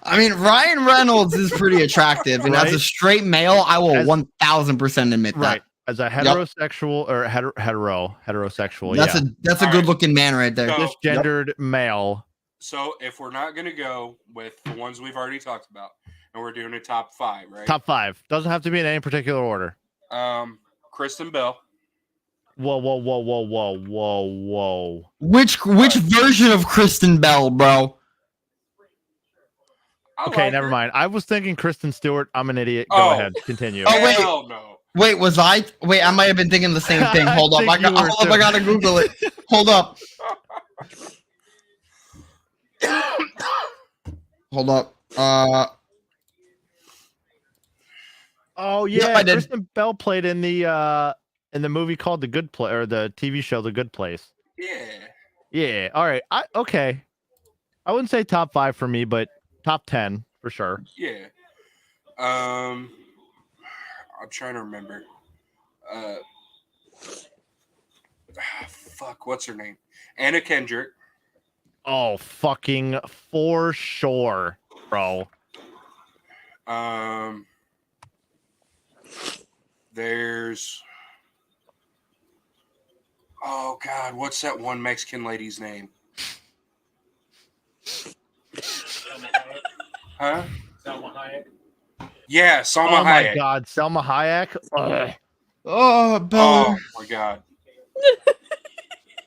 I mean, Ryan Reynolds is pretty attractive, and as a Right? straight male, I will As- 1000% admit Right. that. As a heterosexual or heterosexual, That's yeah. that's a All good right. looking man right there. So- Cisgendered male. So if we're not gonna go with the ones we've already talked about, and we're doing a top 5, right? Top five. Doesn't have to be in any particular order. Kristen Bell. Whoa, whoa, whoa, whoa, whoa, whoa, whoa. Which version of Kristen Bell, bro? I Okay, like never her. mind. I was thinking Kristen Stewart. I'm an idiot. Go Oh. ahead. Continue. Oh, wait. Hell no. Wait, was I? Wait, I might have been thinking the same thing. Hold up, think you were hold up, I too. gotta Google it. Hold up. Hold up. Oh Yep, yeah, I did. Kristen Bell played in the movie called The Good Place, or the TV show The Good Place. Yeah. Yeah. All right. Okay. I wouldn't say top 5 for me, but top 10 for sure. Yeah. I'm trying to remember. Fuck, what's her name? Anna Kendrick. Oh, fucking for sure, bro. There's. Oh God, what's that one Mexican lady's name? Huh? Salma Hayek. Yeah, Salma Oh my Hayek. God, Selma Hayek. Ugh. Oh, Bella. Oh my god.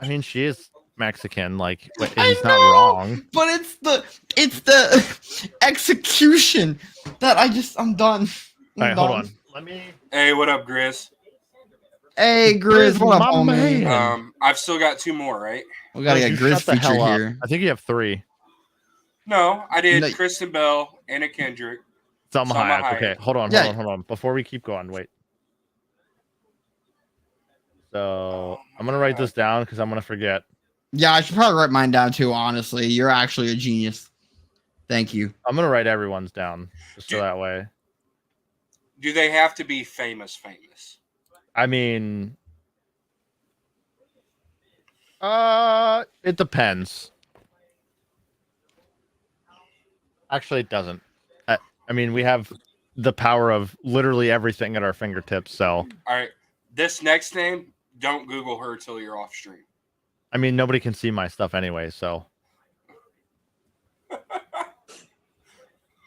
I mean, she is Mexican. Like, wait, I he's not know, wrong. but it's the execution that I'm done. All right, hold on. Let me. Hey, what up, Grizz? Hey, Grizz, Grizz, what up, my homie? man. I've still got 2 more, right? We gotta Grizz, get you Grizz shut the featured hell up. here. I think you have 3. No, I did No. Kristen Bell, Anna Kendrick. Salma Salma Hayek. Hayek. Okay, hold on. Yeah. Before we keep going, wait. So Oh I'm my gonna write God. this down because I'm gonna forget. Yeah, I should probably write mine down too. Honestly, you're actually a genius. Thank you. I'm gonna write everyone's down just so Dude. that way. Do they have to be famous? I mean, it depends. Actually, it doesn't. I mean, we have the power of literally everything at our fingertips. So, All right. This next name, don't Google her till you're off stream. I mean, nobody can see my stuff anyway. So,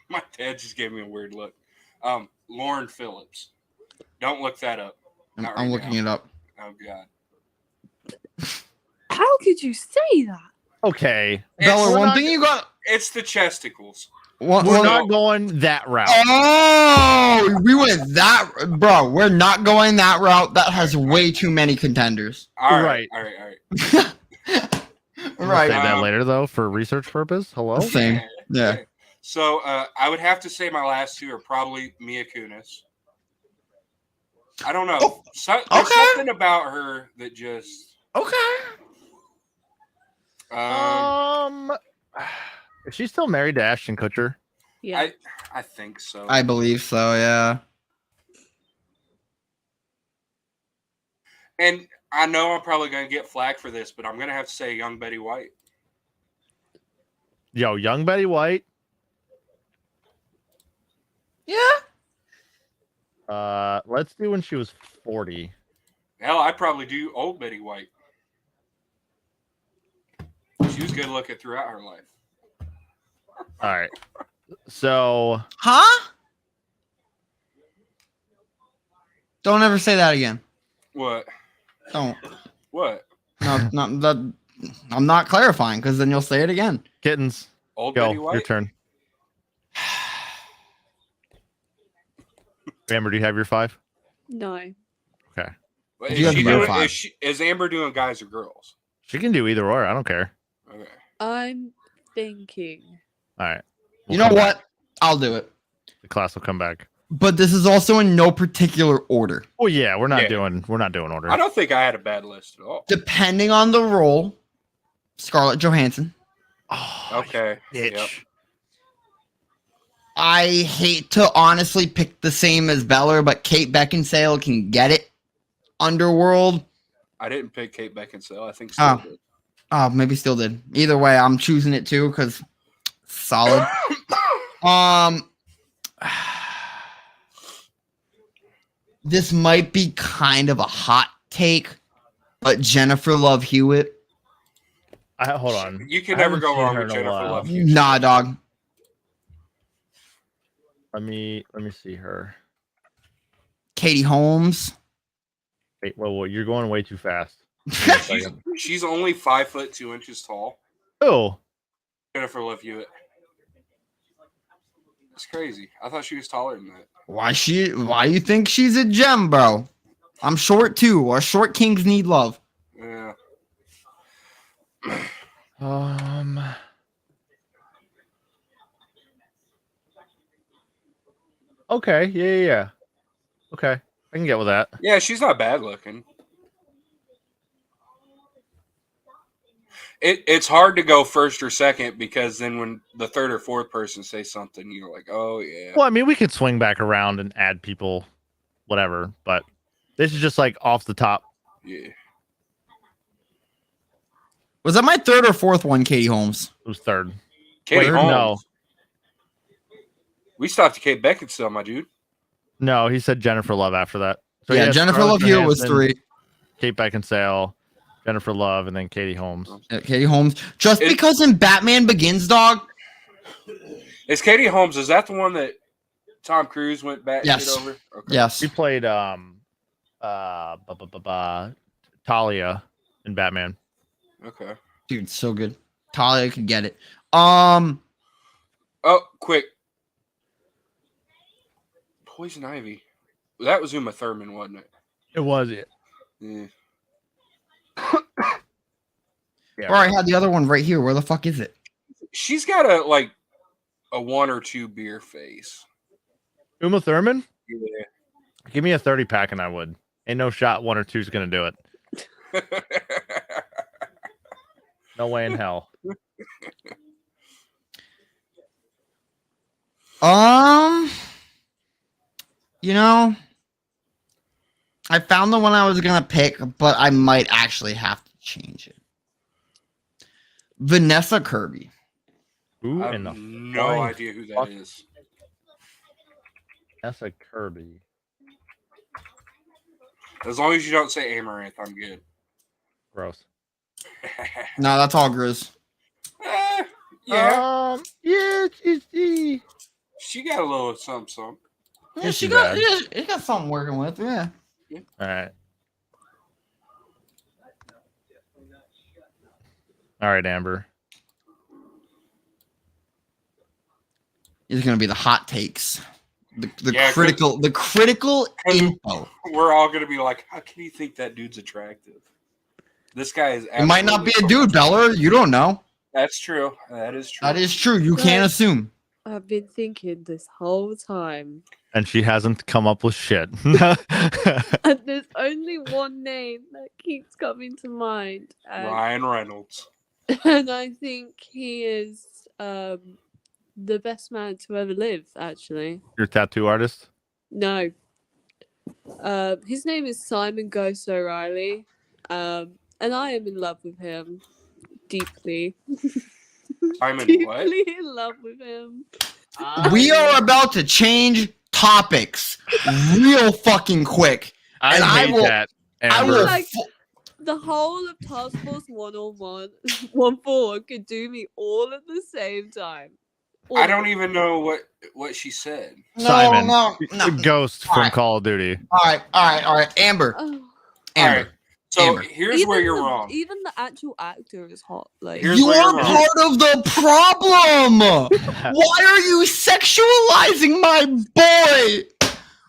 My dad just gave me a weird look. Lauren Phillips. Don't look that up. Not I'm right looking now. it up. Oh god. How could you say that? okay, Bella, we're one not- thing you got. It's the chesticles. One, we're one- not going that route. Oh, we went that, bro. We're not going that route. That has way too many contenders. All Right. right. I'm gonna Right. Say that later though for research purpose. Hello. Same. Yeah. So I would have to say my last 2 are probably Mia Kunis. I don't know. Oh, There's okay. something about her that just. Okay. Is she still married to Ashton Kutcher? Yeah. I think so. I believe so. Yeah. And I know I'm probably going to get flack for this, but I'm going to have to say young Betty White. Yo, young Betty White. Yeah. Let's do when she was 40. Hell, I'd probably do old Betty White. She was good looking throughout her life. All right. So Huh? Don't ever say that again. What? Don't. What? No, not that. I'm not clarifying because then you'll say it again. kittens, Old go. Betty White? Your turn. Amber, do you have your 5? No. Okay. Wait, You have your 5. Is Amber doing guys or girls? She can do either or. I don't care. Okay. I'm thinking. All right. You know come what? back. I'll do it. The class will come back. But this is also in no particular order. Oh yeah, we're not Yeah. doing order. I don't think I had a bad list at all. Depending on the role, Scarlett Johansson. Oh, Okay. bitch. Yep. I hate to honestly pick the same as Bella, but Kate Beckinsale can get it. Underworld. I didn't pick Kate Beckinsale. I think Oh. Steve did. Oh, maybe still did. Either way, I'm choosing it too because solid. This might be kind of a hot take, but Jennifer Love Hewitt. Hold on. You can I never haven't go seen wrong her with in a Jennifer while. Love Hewitt. Nah, dog. Let me see her. Katie Holmes. Wait, whoa, you're going way too fast. She's only 5'2" tall. Oh, Jennifer Love Hewitt. That's crazy. I thought she was taller than that. Why you think she's a gem, bro? I'm short too. Our short kings need love. Yeah. Okay, yeah. Okay, I can get with that. Yeah, she's not bad looking. It's hard to go first or second because then when the third or fourth person say something, you're like, oh yeah. Well, I mean, we could swing back around and add people, whatever. But this is just like off the top. Yeah. Was that my third or fourth one, Katie Holmes? It was third. Katie Wait, Holmes. no. We stopped at Kate Beckinsale, my dude. No, he said Jennifer Love after that. So yeah, he had Jennifer Scarlett Love Hewitt was Johansson, 3. Kate Beckinsale, Jennifer Love, and then Katie Holmes. Yeah, Katie Holmes. Just It- because in Batman Begins, dog. Is Katie Holmes, is that the one that Tom Cruise went back Yes. shit over? Okay. Yes. She played Talia in Batman. Okay. Dude, so good. Talia could get it. Oh, quick. Poison Ivy. That was Uma Thurman, wasn't it? It was. Yeah. Or I had the other one right here. Where the fuck is it? She's got a 1 or 2 beer face. Uma Thurman? Yeah. Give me a 30-pack and I would. Ain't no shot 1 or 2's gonna do it. No way in hell. You know, I found the one I was gonna pick, but I might actually have to change it. Vanessa Kirby. Who I in have the no flying idea who that fuck? is. That's a Kirby. As long as you don't say Amaranth, I'm good. Gross. No, that's all Grizz. Yeah. Yeah, She got a little something. Yeah, It's she too got, bad. it got something working with. Yeah. All right. All right, Amber. These are gonna be the hot takes, the Yeah, critical info. We're all gonna be like, how can you think that dude's attractive? This guy is. It might not be a absolutely dude, Beller. You don't know. That's true. That is true. That is true. You can't assume. I've been thinking this whole time. And she hasn't come up with shit. And there's only one name that keeps coming to mind. Ryan Reynolds. And I think he is the best man to ever live, actually. Your tattoo artist? No. His name is Simon Ghost O'Reilly. And I am in love with him. Deeply. Simon Deeply what? in love with him. We are about to change topics real fucking quick. I And I hate will- that. I Amber. will. Like- The whole of Task Force 114 could do me all at the same time. I don't even know what she said. Simon. No. Ghost from Alright. Call of Duty. All right. Amber. Oh. Amber. Alright, so Amber. here's where you're wrong. Even the actual actor is hot. Like Here's You where you're are wrong. part of the problem. Why are you sexualizing my boy?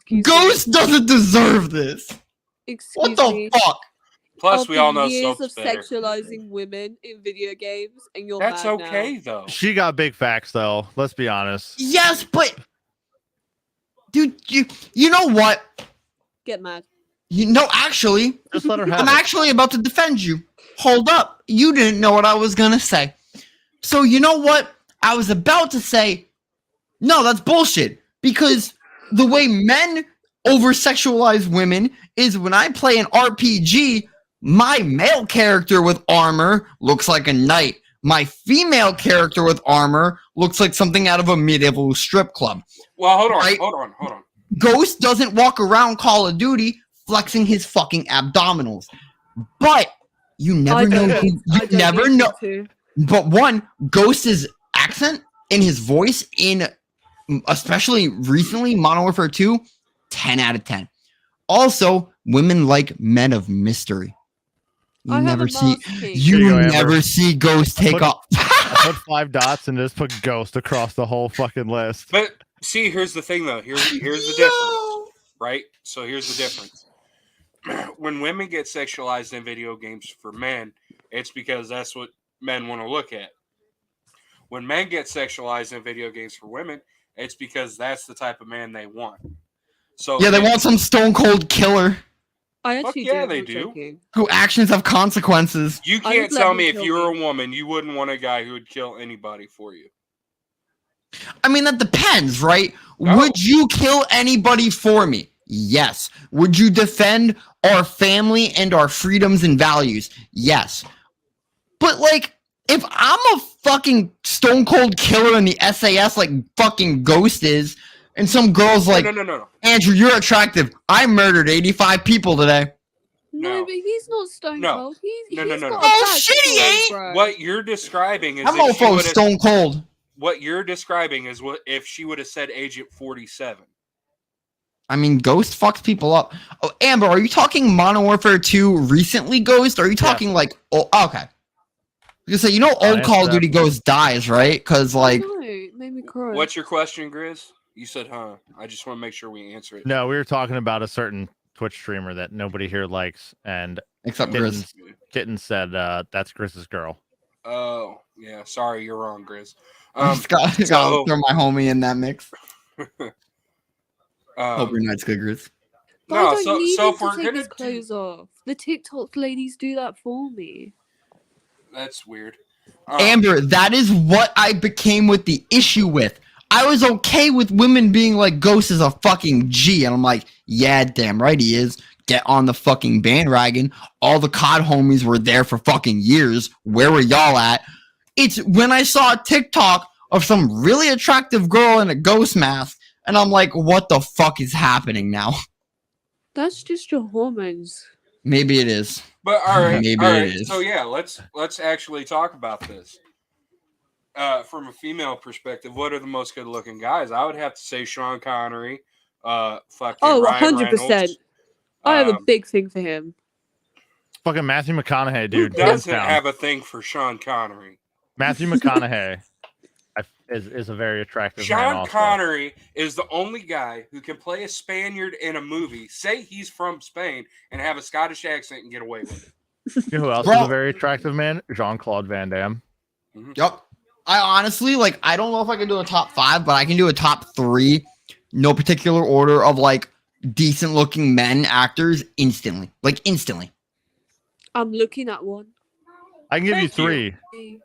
excuse Ghost doesn't deserve this. Me, excuse What the me. fuck? Plus, we After all know years soap's of better. sexualizing women in video games, and you're That's mad okay now. though. She got big facts though. Let's be honest. Yes, but dude, you know what? Get mad. Actually, Just let her have I'm it. actually about to defend you. Hold up. You didn't know what I was gonna say. So you know what? I was about to say, no, that's bullshit. Because the way men over-sexualize women is when I play an RPG, my male character with armor looks like a knight. My female character with armor looks like something out of a medieval strip club. Well, hold on, Right. hold on. Ghost doesn't walk around Call of Duty flexing his fucking abdominals. But you never know. You never know. But one, Ghost's accent in his voice in especially recently Modern Warfare 2, 10 out of 10. Also, women like men of mystery. You never see Here you you go, Amber. never see Ghost take off. I put 5 dots and just put Ghost across the whole fucking list. But see, here's the thing though. Here's the difference, right? So here's the difference. When women get sexualized in video games for men, it's because that's what men want to look at. When men get sexualized in video games for women, it's because that's the type of man they want. So Yeah, they want some stone cold killer I Fuck actually yeah, do. they I'm do. joking. who actions have consequences. You I can't just let tell him me if kill you were me. a woman, you wouldn't want a guy who would kill anybody for you. I mean, that depends, right? No. Would you kill anybody for me? Yes. Would you defend our family and our freedoms and values? Yes. But, like, if I'm a fucking stone cold killer in the SAS like fucking Ghost is, and some girl's like, No. Andrew, you're attractive. I murdered 85 people today. No, No. but he's not stone No. cold. He's No. got a Oh, bad shit, he story, ain't. bro. What you're describing is That if she mofo's would've- stone cold. what you're describing is what if she would have said Agent 47. I mean, Ghost fucks people up. Oh, Amber, are you talking Modern Warfare 2 recently Ghost? Or are you talking like, oh, okay. Because so, you know, I'll old Call answer of that Duty for you. Ghost dies, right? Because I like, know, it made me cry. What's your question, Grizz? You said, huh? I just want to make sure we answer it. No, we were talking about a certain Twitch streamer that nobody here likes, and except Grizz. Kitten said that's Chris's girl. Oh, yeah. Sorry, you're wrong, Grizz. I just gotta so- throw my homie in that mix. Hope um, your night's good, Grizz. But no, I don't need so him if we're to take gonna his clothes off. The TikTok ladies do that for me. that's weird. Amber, that is what I became with the issue with. I was okay with women being like, Ghost is a fucking G. And I'm like, yeah, damn right he is. Get on the fucking bandwagon. All the COD homies were there for fucking years. Where were y'all at? It's when I saw a TikTok of some really attractive girl in a ghost mask, and I'm like, what the fuck is happening now? That's just your hormones. Maybe it is. But all right, Maybe all it right. is. So yeah, let's actually talk about this. From a female perspective, what are the most good-looking guys? I would have to say Sean Connery, fucking Oh, Ryan 100%. Reynolds. I have a big thing for him. Fucking Matthew McConaughey, dude. Who hands doesn't down. have a thing for Sean Connery? Matthew McConaughey is a very attractive man. Sean Also. Connery is the only guy who can play a Spaniard in a movie, say he's from Spain, and have a Scottish accent and get away with it. You know who else Bro. is a very attractive man? Jean-Claude Van Damme. Yep. I honestly, like, I don't know if I can do a top 5, but I can do a top 3, no particular order, of like decent looking men actors instantly. Like, instantly. I'm looking at one. I can give you Thank you. 3.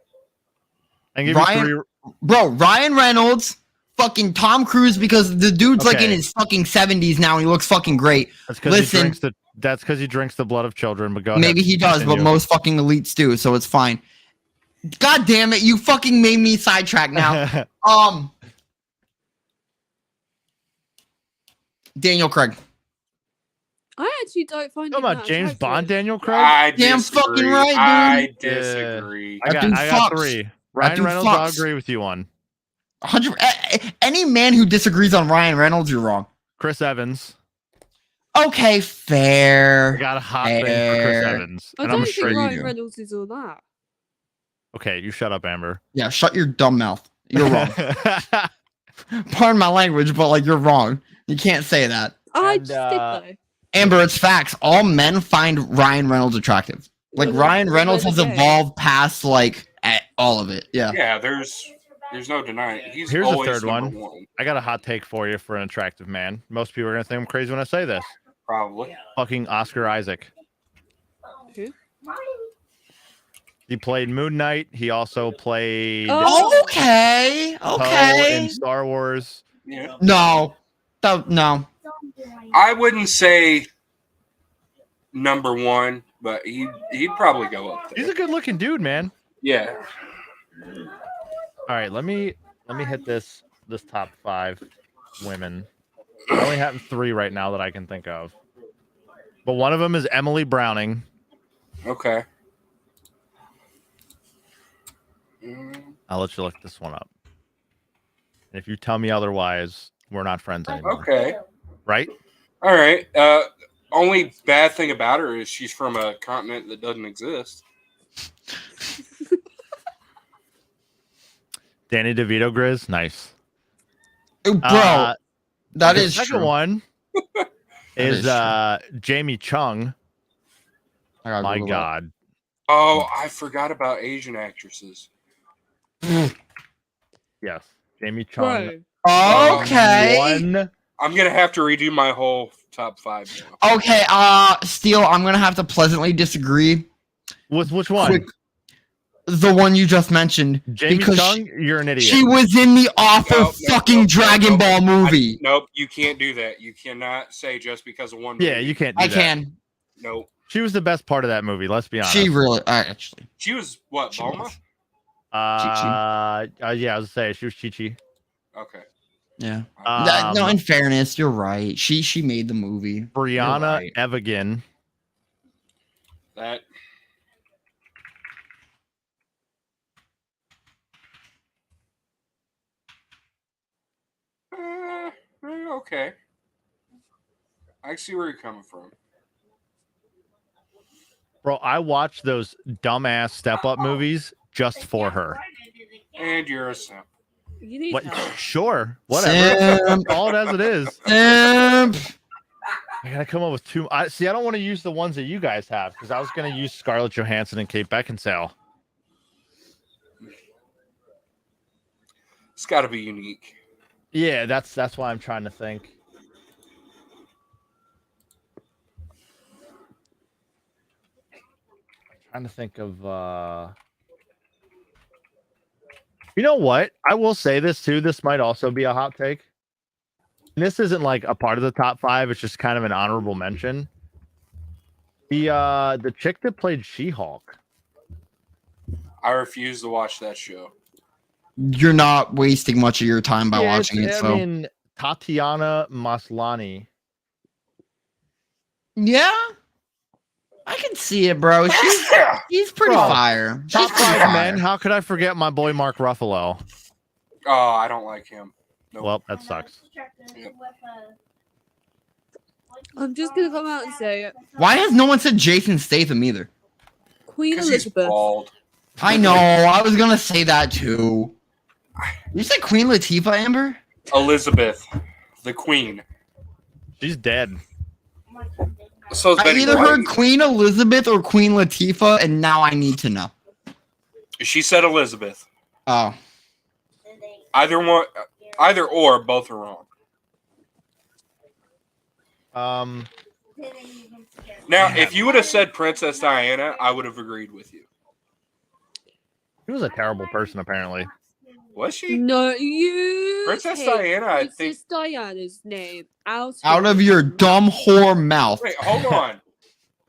I can give you 3. Bro, Ryan Reynolds, fucking Tom Cruise, because the dude's like in Okay. his fucking 70s now and he looks fucking great. That's because he Listen. drinks the. That's because he drinks the blood of children. But go ahead. Maybe he does, but Continue. most fucking elites do, so it's fine. God damn it, you fucking made me sidetrack now. Daniel Craig. I actually don't find Talking him about that James attractive. Bond, Daniel Craig. I Damn disagree. fucking right, dude. I disagree. I That dude got fucks. 3. Ryan dude Reynolds, I'll fucks. agree with you on. 100. Any man who disagrees on Ryan Reynolds, you're wrong. Chris Evans. Okay, I fair. got a hot thing for Chris Fair. Evans, I and don't I'm think sure you Ryan do. Reynolds is all that. Okay, you shut up, Amber. Yeah, shut your dumb mouth. You're wrong. Pardon my language, but like you're wrong. You can't say that. I And, just did though. Amber, it's facts. All men find Ryan Reynolds attractive. Like Well, Ryan Reynolds has men are gay. evolved past like all of it. Yeah. Yeah, there's no denying it. He's Here's a always third number one. one, I got a hot take for you for an attractive man. Most people are gonna think I'm crazy when I say this. probably. Fucking Oscar Isaac. Who? He played Moon Knight. He also played Oh. Okay. Poe Okay. in Star Wars. Yeah. No. No. I wouldn't say number one, but he'd probably go up He's there. a good looking dude, man. Yeah. All right, let me hit this top 5 women. I only have 3 right now that I can think of. But one of them is Emily Browning. Okay. I'll let you look this one up. And if you tell me otherwise, we're not friends anymore. Okay. Right? All right. Only bad thing about her is she's from a continent that doesn't exist. Danny DeVito, Grizz. Nice. Bro, that The is second true. one is is Jamie Chung. I gotta My Google God. Oh, I forgot about Asian actresses. Yes. Jamie Chung. Bro. that. Okay. One. I'm gonna have to redo my whole top 5 now. Okay, Steel, I'm gonna have to pleasantly disagree. With which one? Quick, the one you just mentioned. Jamie because Chung? You're an idiot. She was in the awful No, fucking Dragon Ball movie. Nope, you can't do that. You cannot say just because of one movie. Yeah, you can't do I that. can. Nope. She was the best part of that movie, let's be honest. She really, actually. She was what, She Bulma? was. Yeah, I was gonna say she was Chi-Chi. Okay. Yeah. Um, No, in fairness, you're right. She made the movie. Brianna right. Evigan. That okay. I see where you're coming from. Bro, I watched those dumbass Step Up movies just for her. And you're a simp. You need What? help. Sure, whatever. Simp. Call it as it is. Simp. I gotta come up with two. I don't want to use the ones that you guys have because I was gonna use Scarlett Johansson and Kate Beckinsale. It's got to be unique. Yeah, that's why I'm trying to think. Trying to think of you know what? I will say this too. This might also be a hot take. And this isn't like a part of the top 5, it's just kind of an honorable mention. The chick that played She-Hulk. I refuse to watch that show. You're not wasting much of your time by watching it. I So mean, Tatiana Maslany. yeah, I can see it, bro. She's pretty Bro, fire. She's Top pretty 5 fire. men. How could I forget my boy Mark Ruffalo? Oh, I don't like him. Nope. Well, that sucks. Yep. I'm just gonna come out and say it. Why has no one said Jason Statham either? Queen Because he's Elizabeth. bald. I know. I was gonna say that too. You said Queen Latifah, Amber? Elizabeth, the queen. She's dead. So is I Betty either White. heard Queen Elizabeth or Queen Latifah, and now I need to know. She said Elizabeth. Oh, Either one, either or, both are wrong. Now, if you would have said Princess Diana, I would have agreed with you. She was a terrible person, apparently. Was she? No, you. Princess take Diana, I think- Princess Diana's name out of your dumb whore mouth. Wait, hold on.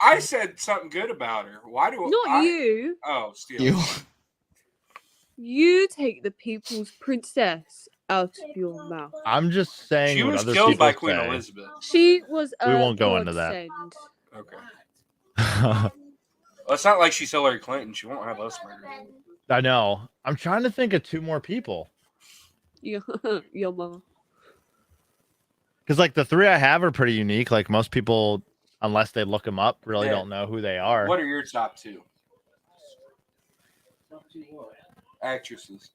I said something good about her. Why do Not I? you. Oh, Steel. You. You take the people's princess out of your mouth. I'm just saying She what was other killed people by Queen say. Elizabeth. She was a We won't go into that. godsend. Okay. Well, it's not like she's Hillary Clinton. She won't have us murdered. I know. I'm trying to think of 2 more people. Your mama. Because, like, the 3 I have are pretty unique. Like, most people, unless they look them up, really Yeah. don't know who they are. What are your top 2? Actresses.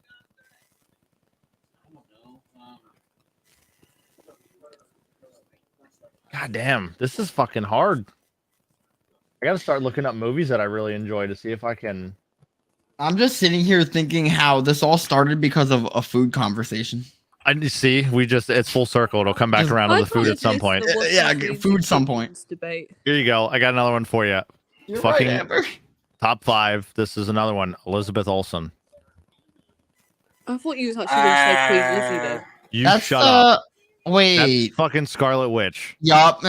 God damn, this is fucking hard. I gotta start looking up movies that I really enjoy to see if I can. I'm just sitting here thinking how this all started because of a food conversation. I see. It's full circle. It'll come back around to the food at some point. Yeah, food some point. Debate. Here you go. I got another one for you. You're Fucking- right, Amber. Top 5. This is another one. Elizabeth Olsen. I thought you was actually going to say Queen Lizzie then. You That's shut up. Wait. That's fucking Scarlet Witch. Yup.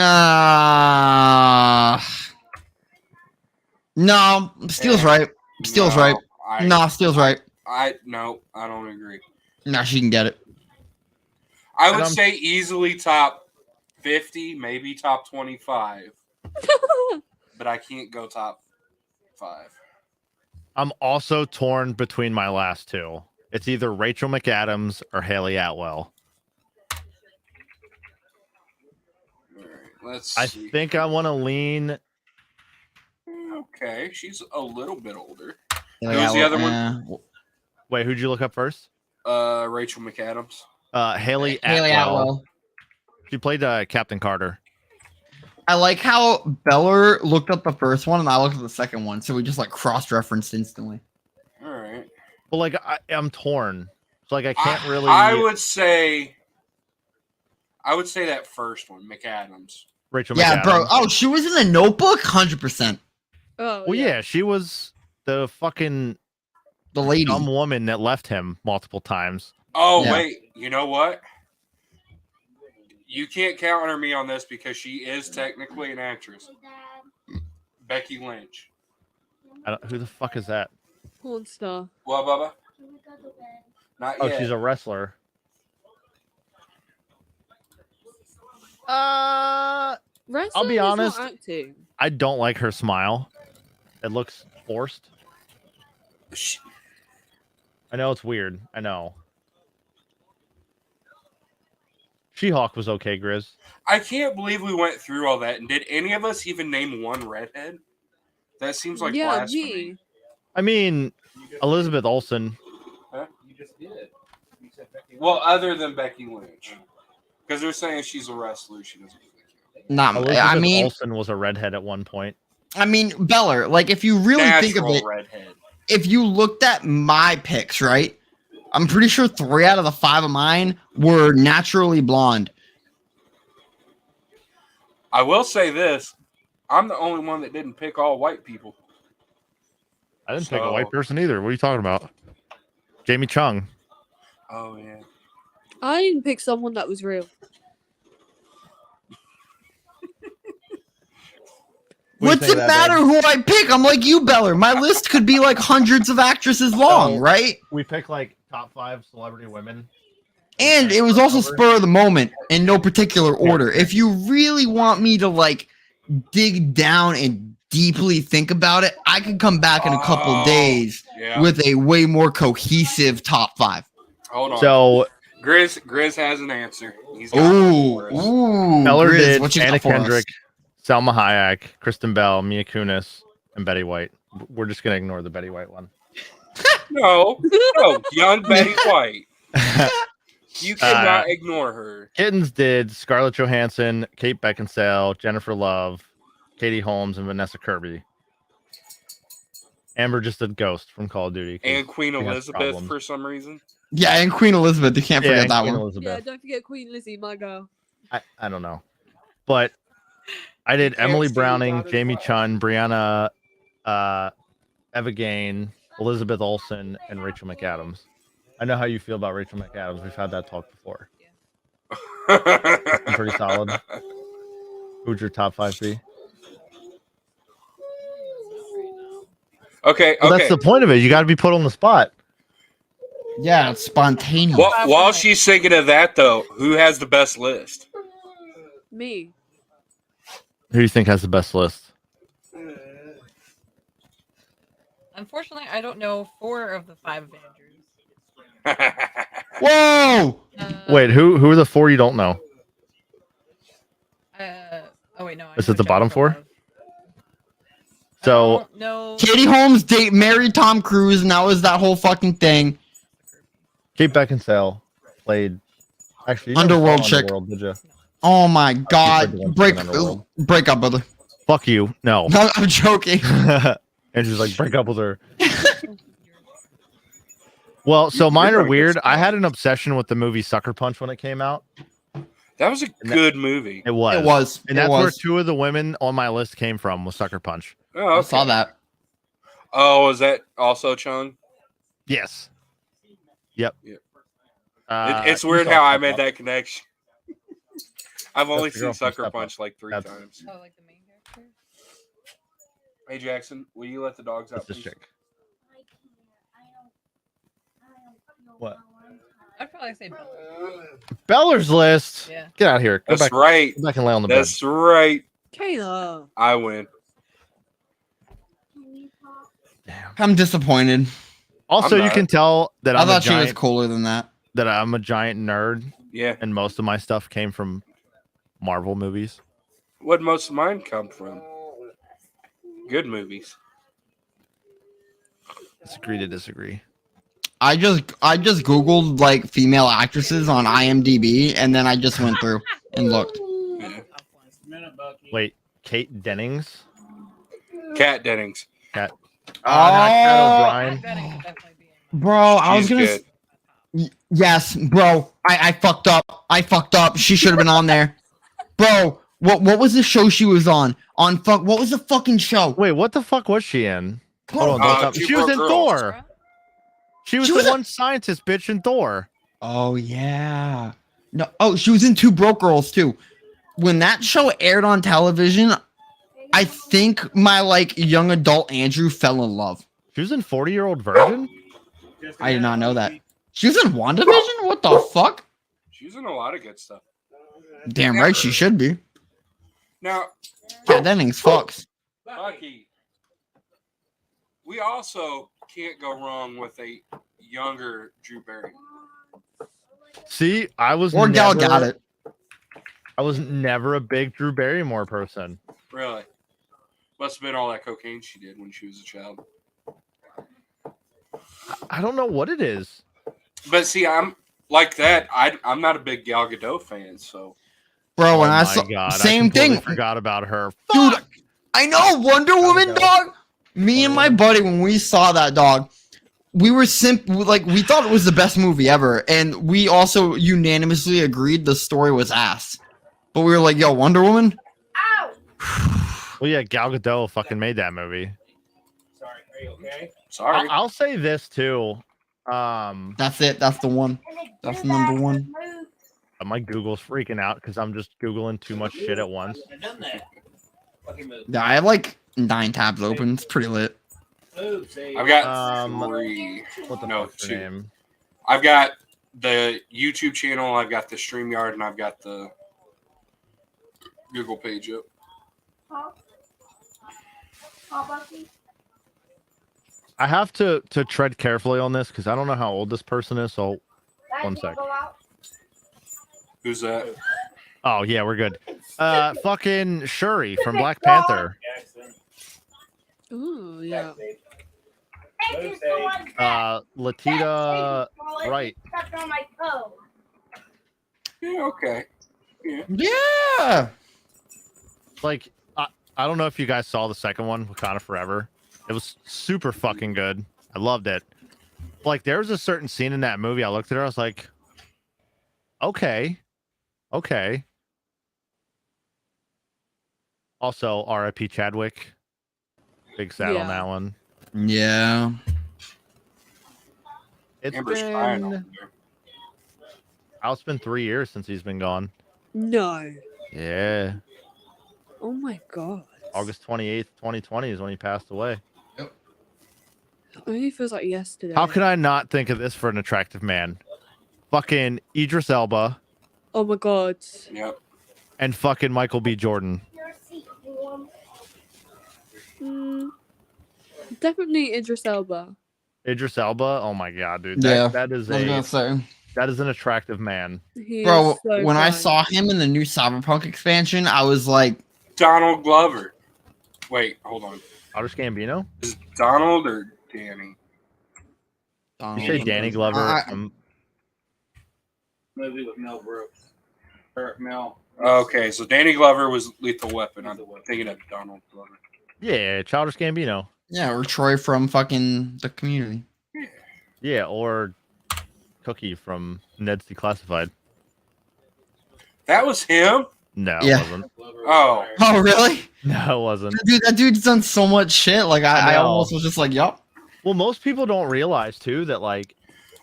No, Steel's Yeah. right. Steel's right. No, Steel's right. No, I don't agree. No, she can get it. I And would I'm- say easily top 50, maybe top 25, but I can't go top 5. I'm also torn between my last 2. It's either Rachel McAdams or Haley Atwell. All right, let's I see. think I want to lean. Okay, she's a little bit older. Yeah, was the other one? Wait, who'd you look up first? Rachel McAdams. Haley Haley Atwell. Atwell. She played Captain Carter. I like how Beller looked up the first one and I looked at the second one, so we just like cross-referenced instantly. All right. But like, I'm torn. So like, I can't really. I would say that first one, McAdams. Rachel Yeah, McAdams. bro. Oh, she was in the Notebook, 100%. Oh, Well, yeah, she was the fucking The lady. dumb woman that left him multiple times. Oh, Yeah. wait. You know what? You can't counter me on this because she is technically an actress. Becky Lynch. Who the fuck is that? porn star. What, Bubba? Not Oh, yet. she's a wrestler. Wrestling be is not honest. acting. I don't like her smile. It looks forced. She- I know it's weird. I know. She-Hulk was okay, Grizz. I can't believe we went through all that. And did any of us even name one redhead? That seems like yeah, blasphemy. me. I mean, Elizabeth Olsen. Huh? You just did. You said Becky. Well, other than Becky Lynch, because they're saying she's a wrestler. She doesn't. Nah, Elizabeth Olsen was a redhead at one point. Beller, like if you really think of Natural it, redhead. if you looked at my picks, right? I'm pretty sure 3 out of the 5 of mine were naturally blonde. I will say this: I'm the only one that didn't pick all white people. I didn't pick a white person either. What are you talking about? Jamie Chung. Oh yeah. I didn't pick someone that was real. What's it matter who I pick? I'm like you, Beller. My list could be like hundreds of actresses long, right? We pick like top 5 celebrity women. And it was also spur of the moment in no particular order. If you really want me to like dig down and deeply think about it, I could come back in a couple days with a way more cohesive top 5. Hold on. So Grizz has an answer. He's got Beller Grizz, did what you Anna got for us? Kendrick, Selma Hayek, Kristen Bell, Mia Kunis, and Betty White. We're just gonna ignore the Betty White one. No, young Betty White. You cannot ignore her. Kittens did Scarlett Johansson, Kate Beckinsale, Jennifer Love, Katie Holmes, and Vanessa Kirby. Amber just did Ghost from Call of Duty. And Queen she has Elizabeth problems. for some reason. Yeah, and Queen Elizabeth. You can't forget and that Queen one. Yeah, Elizabeth. don't forget Queen Lizzie, my girl. I don't know. But I did Emily Browning, Jamie Chun, Brianna, Eva Gain, Elizabeth Olsen, and Rachel McAdams. I know how you feel about Rachel McAdams. We've had that talk before. I'm pretty solid. Who'd your top 5 be? Okay, Well, that's the point of it. You got to be put on the spot. Yeah, it's spontaneous. While she's thinking of that, though, who has the best list? Me. Who do you think has the best list? Unfortunately, I don't know 4 of the 5 Avengers. Whoa! Wait, who are the 4 you don't know? Oh wait, no. Is it the bottom 4? So no. Katie Holmes married Tom Cruise, and that was that whole fucking thing. Kate Beckinsale played. Actually, you never Underworld saw chick. Underworld, did you? Oh my played god! the one Break from Underworld. up, brother. Fuck you. No. No, I'm joking. And she's like, break up with her. Well, so mine are weird. I had an obsession with the movie Sucker Punch when it came out. That was a good movie. It was. It was. And that's where 2 of the women on my list came from, was Sucker Punch. Oh, okay. I saw that. Oh, is that also Chung? Yes. Yep. It's weird how I made that connection. I've only seen Sucker Punch like 3 times. Oh, like the main character? Hey, Jackson, will you let the dogs out, That's this please? chick. What? I'd probably say Beller. Beller's list. Yeah. Get out of here. Go That's back. right. Go back and lay on the That's right. Kayla. I win. bed. Damn. I'm disappointed. Also, I'm you not. can tell that I I'm a thought she was giant, cooler than that. that I'm a giant nerd, Yeah. and most of my stuff came from Marvel movies. What'd most of mine come from? Good movies. Disagree to disagree. I just googled like female actresses on IMDb, and then I just went through and looked. Yeah. Wait, Kate Dennings? Kat Dennings. Cat. Oh. Not Cat Kat O'Brien. Dennings would definitely be in. Bro, I was She's gonna. good. Yes, bro. I fucked up. I fucked up. She should have been on there. Bro, what was the show she was on? What was the fucking show? Wait, what the fuck was she in? Hold on, don't stop. Two She was Broke in Girls. Thor. She was She the was a- one scientist bitch in Thor. Oh yeah. No. Oh, she was in Two Broke Girls too. When that show aired on television, I think my like young adult Andrew fell in love. She was in 40-Year-Old Virgin? I did not know that. She was in WandaVision? What the fuck? She's in a lot of good stuff. Damn right she should be. Now, Kat Dennings fucks. Bucky, we also can't go wrong with a younger Drew Barrymore. See, I was Or Gal never, got it. I was never a big Drew Barrymore person. Really? Must have been all that cocaine she did when she was a child. I don't know what it is. But see, I'm like that. I'm not a big Gal Gadot fan, so Bro, when Oh I my saw god! I same completely thing, forgot about her. dude. Fuck! I know Wonder Woman, Gadot. dog. Me and my Wonder Woman. buddy, when we saw that, dog, we were like we thought it was the best movie ever, and we also unanimously agreed the story was ass. But we were like, "Yo, Wonder Woman." Ow! Well, yeah, Gal Gadot fucking made that movie. Sorry, are you okay? sorry. I'll say this too. That's it. That's the one. And it That's do number that, one. move. My Google's freaking out because I'm just googling too much shit at once. I've done that. Fucking move. Yeah, I have like 9 tabs open. It's pretty lit. Move, say. I've got Um, 3. What the No, fuck's her 2. name? I've got the YouTube channel, I've got the StreamYard, and I've got the Google page up. Huh? Huh, Bucky? I have to tread carefully on this because I don't know how old this person is. So, Guys, One you sec. wanna go out? Who's that? oh yeah, we're good. Fucking Shuri from Black Panther. Jackson. Ooh, yeah. Back, babe. Hey, just go on back. Latita Hey, Wright. you stepped on my toe. Yeah, okay. Yeah. Like, I don't know if you guys saw the second one, Wakanda Forever. It was super fucking good. I loved it. Like, there was a certain scene in that movie. I looked at her. I was like, okay. Also, R.I.P. Chadwick. Big sad on Yeah. that one. Yeah. It's Amber's crying over been, there. it's been 3 years since he's been gone. No. Yeah. Oh my god. August 28th, 2020 is when he passed away. It only feels like yesterday. How could I not think of this for an attractive man? Fucking Idris Elba Oh my god. Yep. and fucking Michael B. Jordan. Your seat warm. Mm, definitely Idris Elba. Idris Elba, oh my god, dude. Yeah, That is I was gonna say, that is an attractive man. He bro. is so When I fine. saw him in the new Cyberpunk expansion, I was like, Donald Glover. Wait, hold on. Otis Gambino? Is it Donald or Danny? You say Danny Glover? I- Movie with Mel Brooks. Or Mel. Okay, so Danny Glover was Lethal Weapon. I'm thinking of Donald Glover. Yeah, Childish Gambino. yeah, or Troy from fucking The Community. Yeah, or Cookie from Ned's Declassified. That was him? No, Yeah. it wasn't. Oh. Oh, really? No, it wasn't. Dude, that dude's done so much shit. Like, I know. almost was just like, yup. Well, most people don't realize too that like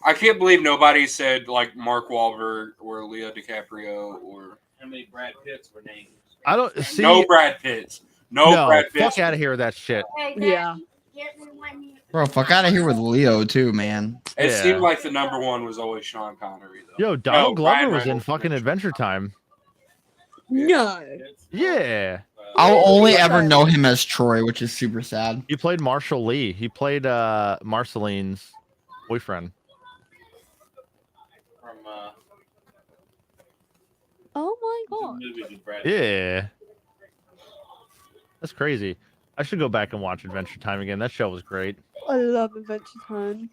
I can't believe nobody said like Mark Wahlberg or Leo DiCaprio or How many Brad Pitts were named? I don't see no Brad Pitts. No Brad Pitts. fuck out of here with that shit. Hey, Yeah. Daddy, get me one here. Bro, fuck out of here with Leo too, man. It Yeah. seemed like the number one was always Sean Connery though. Yo, Donald Glover Ryan was in Reynolds. fucking Adventure Time. No. Yeah. I'll only ever know him as Troy, which is super sad. He played Marshall Lee. He played Marceline's boyfriend. From Oh my the god. movies with Brad. Yeah. That's crazy. I should go back and watch Adventure Time again. That show was great. I love Adventure Time.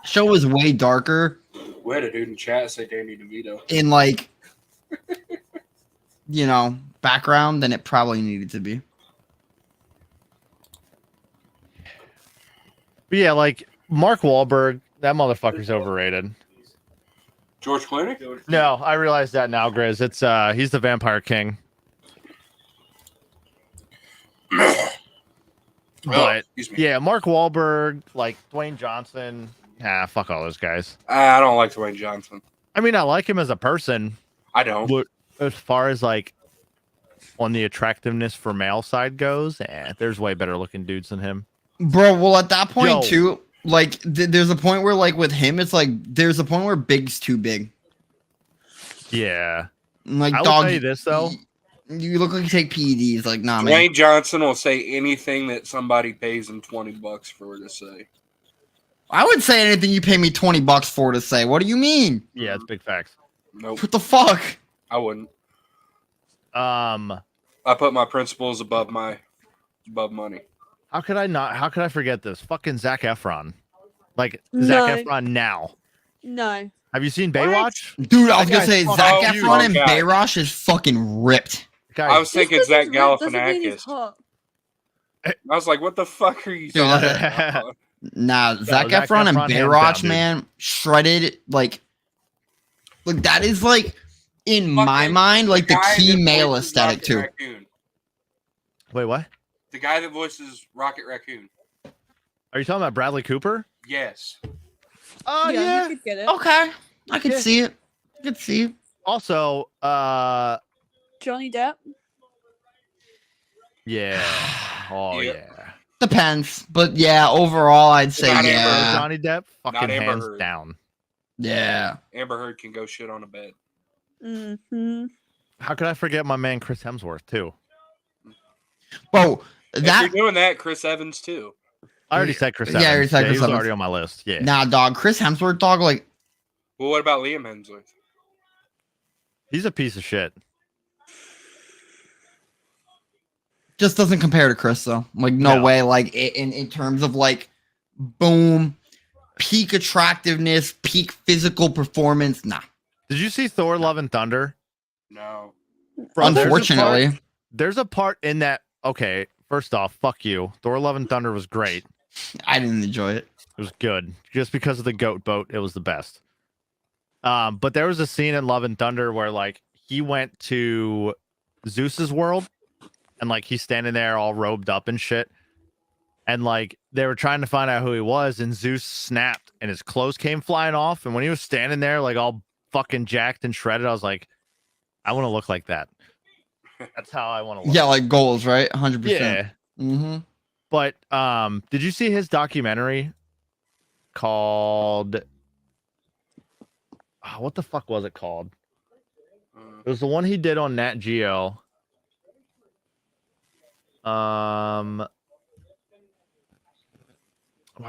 Show was way darker We had a dude in chat say Danny DeVito. in like, you know, background than it probably needed to be. But yeah, like Mark Wahlberg, that motherfucker's overrated. George Clooney? No, I realize that now, Grizz. It's he's the Vampire King. But Excuse me. yeah, Mark Wahlberg, like Dwayne Johnson. Fuck all those guys. I don't like Dwayne Johnson. I mean, I like him as a person, I don't. but as far as like on the attractiveness for male side goes, there's way better looking dudes than him. Bro, well, at that point Yo. too, like, there's a point where, like, with him, it's like there's a point where Big's too big. Yeah. Like, I will dog, tell you this though. you look like you take PEDs. Like, nah, man. Dwayne Johnson will say anything that somebody pays him $20 for to say. I would say anything you pay me $20 for to say. What do you mean? Yeah, it's big facts. Nope. What the fuck? I wouldn't. Um, I put my principles above money. how could I not? How could I forget this? Fucking Zac Efron. Like No. Zac Efron now. No. Have you seen What? Baywatch? Dude, I was That gonna guy's say fucking Zac huge. Efron and Okay. Bayrosh is fucking ripped. That I guy's was Just thinking 'cause Zach he's ripped doesn't mean he's Galifianakis. hot. I was like, what the fuck are you Dude, talking that- about? Nah, Zac Zac Efron and Efron, hands Bayrosh, down, dude. man, shredded. Like that is like in my Fucking mind, like the guy key that male voices aesthetic Rocket too. Raccoon. Wait, what? The guy that voices Rocket Raccoon. Are you talking about Bradley Cooper? Yes. Oh You could get it. Okay, I could Yeah. see it. I could see it. Also, Johnny Depp. yeah. Oh Yep. yeah. Depends, but yeah, overall, I'd say Not Amber yeah, Johnny Depp, fucking Amber hands Heard. down. yeah. Amber Heard can go shit on a bed. Mm-hmm. How could I forget my man Chris Hemsworth too? Bro, If that you're doing that, Chris Evans too. I already said Chris Yeah, Evans. I already said he Chris was Evans. already on my list. Yeah. nah, dog. Chris Hemsworth, dog. Like Well, what about Liam Hemsworth? He's a piece of shit. just doesn't compare to Chris though. Like no No. way. Like in terms of like boom, peak attractiveness, peak physical performance. Nah. Did you see Thor: Love and Thunder? No. Bro, there's a Unfortunately. part- There's a part in that. Okay, first off, fuck you. Thor: Love and Thunder was great. I didn't enjoy it. It was good. Just because of the goat boat, it was the best. But there was a scene in Love and Thunder where like he went to Zeus's world and like he's standing there all robed up and shit. And like they were trying to find out who he was, and Zeus snapped and his clothes came flying off. And when he was standing there like all fucking jacked and shredded, I was like, I want to look like that. That's how I want to look. Yeah, like goals, right? 100%. Yeah. Mm-hmm. But did you see his documentary called what the fuck was it called? It was the one he did on Nat Geo. Why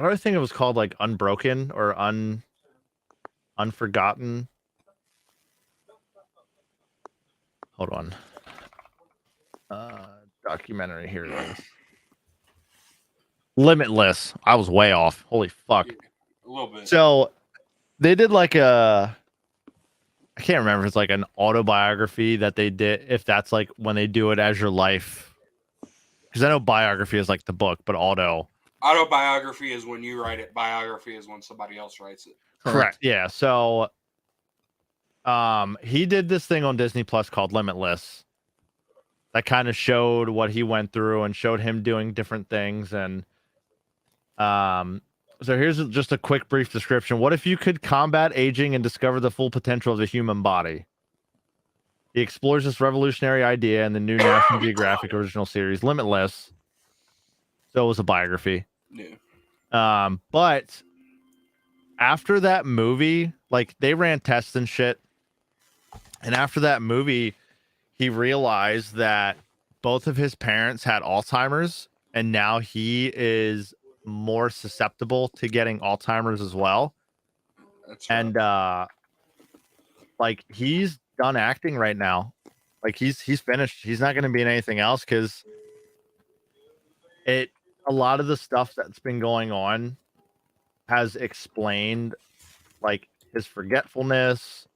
do I think it was called like Unbroken or Unforgotten? Hold on. Documentary, here it is. Limitless. I was way off. Holy fuck. A little bit. So they did like a, I can't remember if it's like an autobiography that they did, if that's like when they do it as your life. Because I know biography is like the book, but Autobiography is when you write it. Biography is when somebody else writes it. correct. Yeah. So he did this thing on Disney Plus called Limitless that kind of showed what he went through and showed him doing different things. And so here's just a quick brief description. What if you could combat aging and discover the full potential of the human body? He explores this revolutionary idea in the new National Geographic original series, Limitless. So it was a biography. Yeah. But after that movie, like they ran tests and shit. And after that movie, he realized that both of his parents had Alzheimer's, and now he is more susceptible to getting Alzheimer's as well. That's right. And like he's done acting right now. Like he's finished. He's not going to be in anything else because a lot of the stuff that's been going on has explained like his forgetfulness,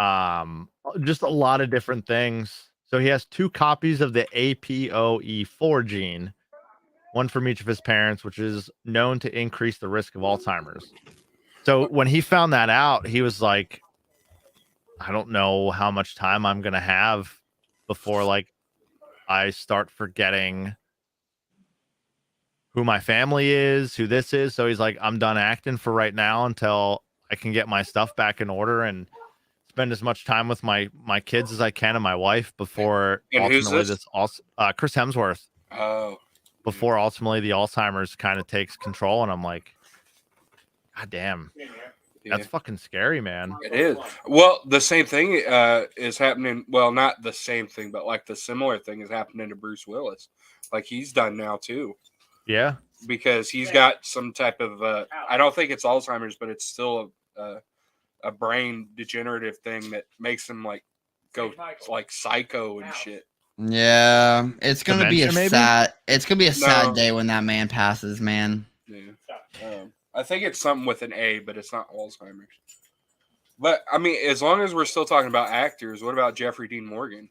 just a lot of different things. So he has 2 copies of the APOE4 gene, one from each of his parents, which is known to increase the risk of Alzheimer's. So when he found that out, he was like, I don't know how much time I'm going to have before like I start forgetting who my family is, who this is. So he's like, I'm done acting for right now until I can get my stuff back in order and spend as much time with my kids as I can and my wife before And who's ultimately this? Chris Hemsworth, Oh. before ultimately the Alzheimer's kind of takes control. And I'm like, God damn, Yeah. that's fucking scary, man. It is. Well, the same thing is happening. Well, not the same thing, but like the similar thing is happening to Bruce Willis. Like he's done now too, Yeah. because he's got some type of. I don't think it's Alzheimer's, but it's still a brain degenerative thing that makes him like go like psycho and shit. Yeah, it's gonna be a Dementia, maybe? sad. It's gonna be a sad No. day when that man passes, man. Yeah. I think it's something with an A, but it's not Alzheimer's. But I mean, as long as we're still talking about actors, what about Jeffrey Dean Morgan?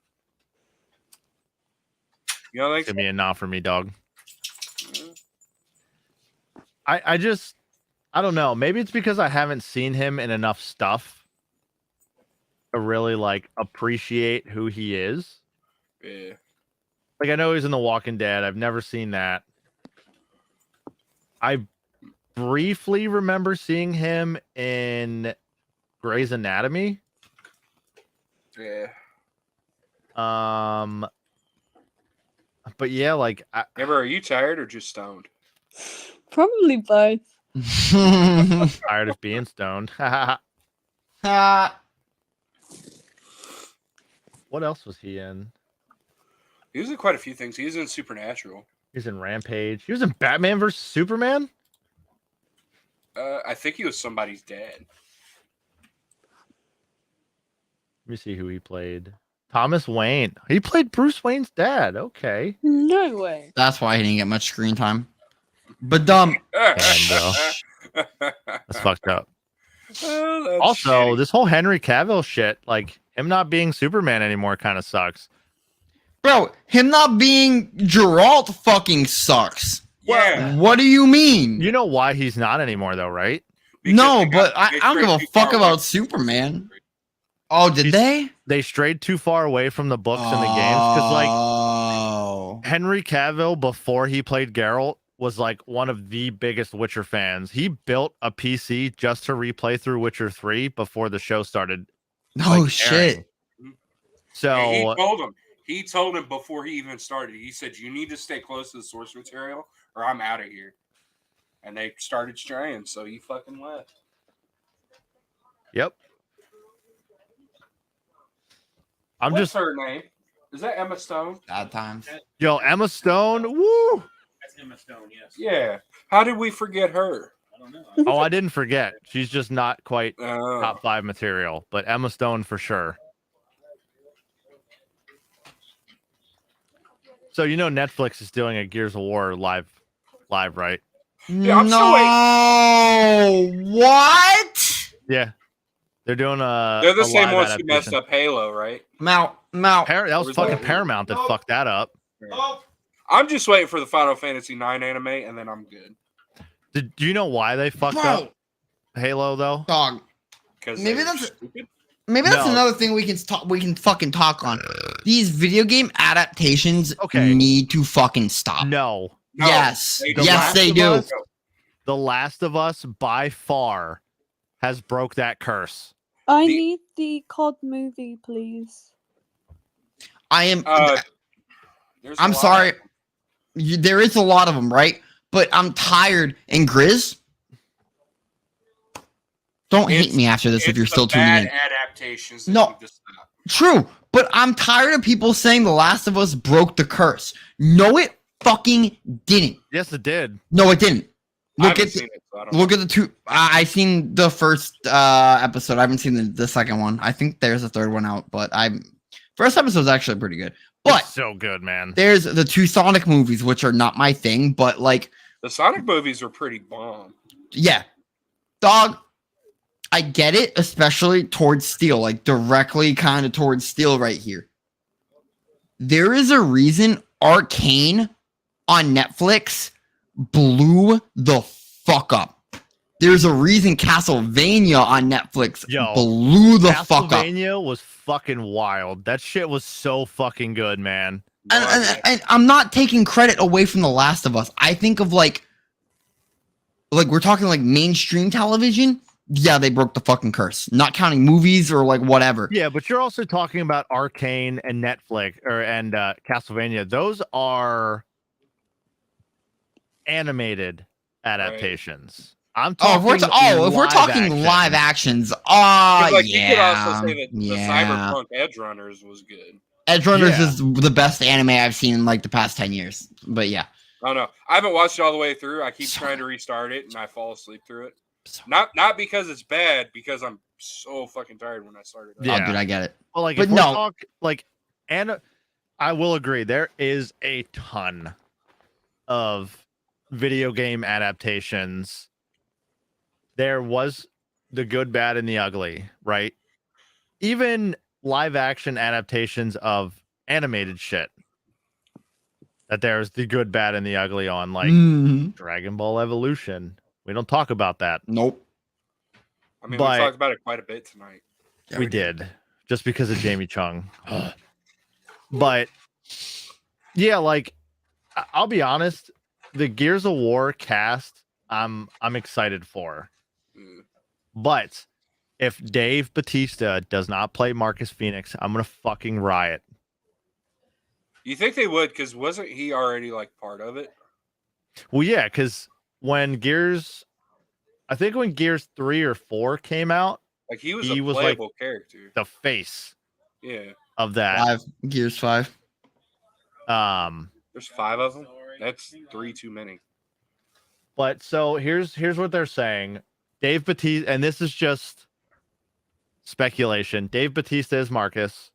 You know, It's gonna be a nah for me, dog. I just I don't know. Maybe it's because I haven't seen him in enough stuff to really like appreciate who he is. yeah. Like I know he's in The Walking Dead. I've never seen that. I briefly remember seeing him in Grey's Anatomy. Yeah. But yeah, like Amber, are you tired or just stoned? Probably both. tired of being stoned. What else was he in? He was in quite a few things. He was in Supernatural. He was in Rampage. He was in Batman vs Superman. I think he was somebody's dad. Let me see who he played. Thomas Wayne. He played Bruce Wayne's dad. Okay. No way. That's why he didn't get much screen time. But Damn, bro. That's fucked up. Oh, that's Also, shitty. this whole Henry Cavill shit, like him not being Superman anymore, kind of sucks. bro, him not being Geralt fucking sucks. Yeah. What do you mean? You know why he's not anymore, though, right? Because No, they but got- I they don't give a strayed too fuck far away. about Superman. Oh, did they? They strayed too far away from the books and the games because, like, Oh. Henry Cavill, before he played Geralt, was like one of the biggest Witcher fans. He built a PC just to replay through Witcher 3 before the show started. Oh, like, shit. airing. So And he told him before he even started. He said, "You need to stay close to the source material, or I'm out of here." And they started straying, so he fucking left. yep. I'm What's just her name? Is that Emma Stone? Bad times. yo, Emma Stone. Woo! That's Emma Stone, yes. Yeah. How did we forget her? I don't know. Oh, I didn't forget. She's just not quite Oh. top 5 material, but Emma Stone for sure. So you know Netflix is doing a Gears of War live, right? Yeah, I'm still no. What? Yeah, they're doing a. They're the a same live ones who messed adaptation. up Halo, right? Mal. That was Where's fucking that? Paramount that fucked that up. Oh, I'm just waiting for the Final Fantasy IX anime, and then I'm good. Do you know why they fucked Bro. up Halo though? Dog. Because Maybe that's No. another thing we can fucking talk on. These video game adaptations Okay. need to fucking stop. No, Yes. they don't. Yes, Last they of do. Us- The Last of Us by far has broke that curse. I The- need the COD movie, please. I am There's a I'm lot. sorry. There is a lot of them, right? But I'm tired. And Grizz, don't hate It's- me after this if It's you're the still tuning bad in. adaptations. That No. need to stop. True, but I'm tired of people saying The Last of Us broke the curse. No, it fucking didn't. Yes, it did. No, it didn't. I Look haven't at seen it, so I don't look at the two. I seen the first episode. I haven't seen the second one. I think there's a third one out, but first episode is actually pretty good. But It's so good, man. there's the two Sonic movies, which are not my thing. But like, The Sonic movies are pretty bomb. yeah, dog. I get it, especially towards Steel, like directly kind of towards Steel right here. There is a reason Arcane on Netflix blew the fuck up. There's a reason Castlevania on Netflix Yo, blew the fuck up. Castlevania was fucking wild. That shit was so fucking good, man. And I'm not taking credit away from The Last of Us. I think of like we're talking like mainstream television. Yeah, they broke the fucking curse. Not counting movies or like whatever. Yeah, but you're also talking about Arcane and Netflix and Castlevania. Those are animated adaptations. I'm Oh, talking if we're talking action. live actions, 'Cause, like, yeah, you could also say that the yeah. Cyberpunk Edge Runners was good. Edge Runners Yeah. is the best anime I've seen in like the past 10 years. But yeah, I don't know. I haven't watched it all the way through. I keep So- trying to restart it, and I fall asleep through it. So- Not because it's bad, because I'm so fucking tired when I started. Oh, Yeah. dude, I get it. Well, like But if we no. talk like, and I will agree, there is a ton of video game adaptations. There was the good, bad, and the ugly, right? Even live action adaptations of animated shit. That there's the good, bad, and the ugly on, like Mhm. Dragon Ball Evolution. We don't talk about that. Nope. I mean, But- we talked about it quite a bit tonight. Yeah, we did. Just because of Jamie Chung. But yeah, like I'll be honest, the Gears of War cast, I'm excited for. Mm. But if Dave Bautista does not play Marcus Phoenix, I'm gonna fucking riot. You think they would? Because wasn't he already like part of it? Well, yeah, because when Gears, I think when Gears 3 or 4 came out, Like he was He a was, like, playable character. the face Yeah, of that. 5. Gears 5. there's 5 of them. That's 3 too many. But so here's what they're saying. Dave Bautista, and this is just speculation. Dave Bautista as Marcus,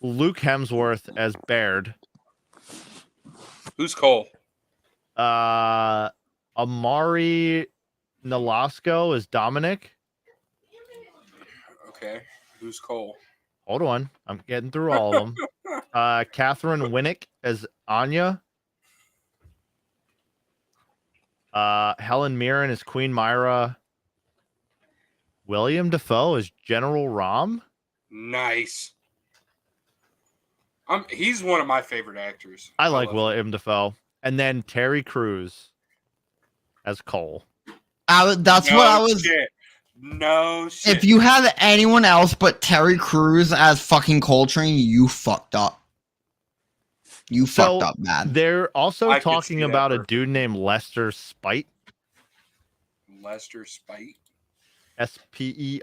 Luke Hemsworth as Baird, Who's Cole? Amari Nolasco as Dominic. Okay, who's Cole? Hold on, I'm getting through all of them. Catherine Winnick as Anya. Helen Mirren as Queen Myra. William Dafoe as General Rom. Nice. He's one of my favorite actors. I like love William Dafoe. And then Terry Crews as Cole. That's No what I was. Shit. No shit. If you have anyone else but Terry Crews as fucking Coltrane, you fucked up. You So, fucked up bad. They're also I could talking see that about a perfectly. dude named Lester Spite. Lester Spite. Speight.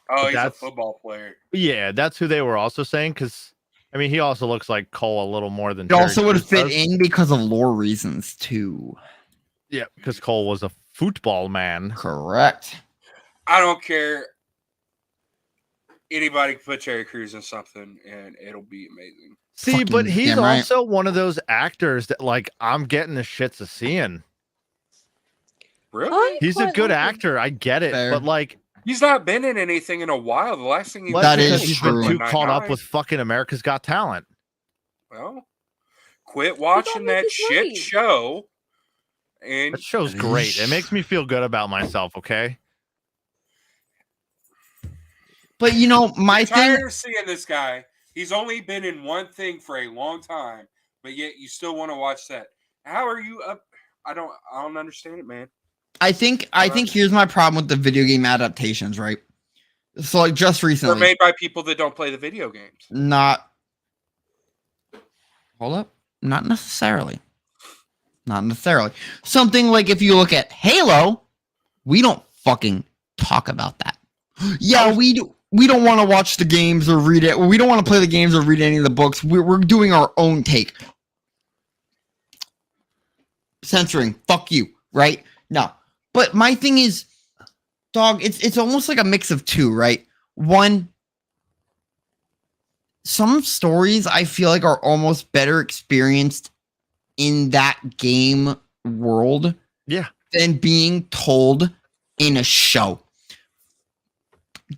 Oh, But he's a that's- football player. Yeah, that's who they were also saying. Because I mean, he also looks like Cole a little more than. It Terry also would Crews fit does. in because of lore reasons too. Yeah, because Cole was a football man. Correct. I don't care. Anybody can put Terry Crews in something, and it'll be amazing. See, but Fucking he's damn right. also one of those actors that, like, I'm getting the shits of seeing. Really? I He's a quite good like him. actor. I get it, Fair. but like, He's not been in anything in a while. The last thing he well, was That that's in because is he's true. been too Brooklyn caught up Nine-Nine. with fucking America's Got Talent. Well, quit watching that make it shit right. show. And That show's great. It makes me feel good about myself. Okay. But you know, my I'm thing. tired of seeing this guy. He's only been in one thing for a long time, but yet you still want to watch that. How are you up? I don't understand it, man. I think here's my problem with the video game adaptations, right? So like just They're recently, made by people that don't play the video games. not hold up, not necessarily. Not necessarily. Something like if you look at Halo, we don't fucking talk about that. Yeah, we do. We don't want to watch the games or read it. We don't want to play the games or read any of the books. We're doing our own take. Censoring, fuck you, right? No. But my thing is, dog, it's almost like a mix of two, right? One, some stories I feel like are almost better experienced in that game world Yeah. than being told in a show.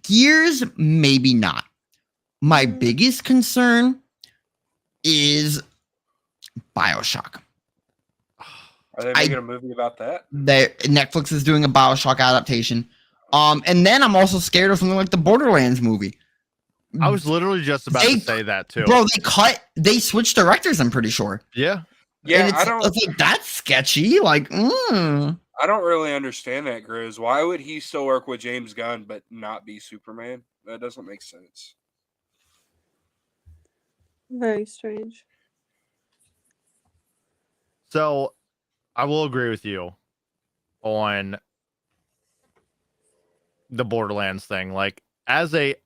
Gears, maybe not. My biggest concern is BioShock. Are they making a movie about that? Netflix is doing a BioShock adaptation. And then I'm also scared of something like the Borderlands movie. I was literally just about They- to say that too. Bro, they switched directors, I'm pretty sure. Yeah. Yeah, And it's like, that's sketchy. Like, I don't really understand that, Grizz. Why would he still work with James Gunn but not be Superman? That doesn't make sense. Very strange. So I will agree with you on the Borderlands thing. Like as a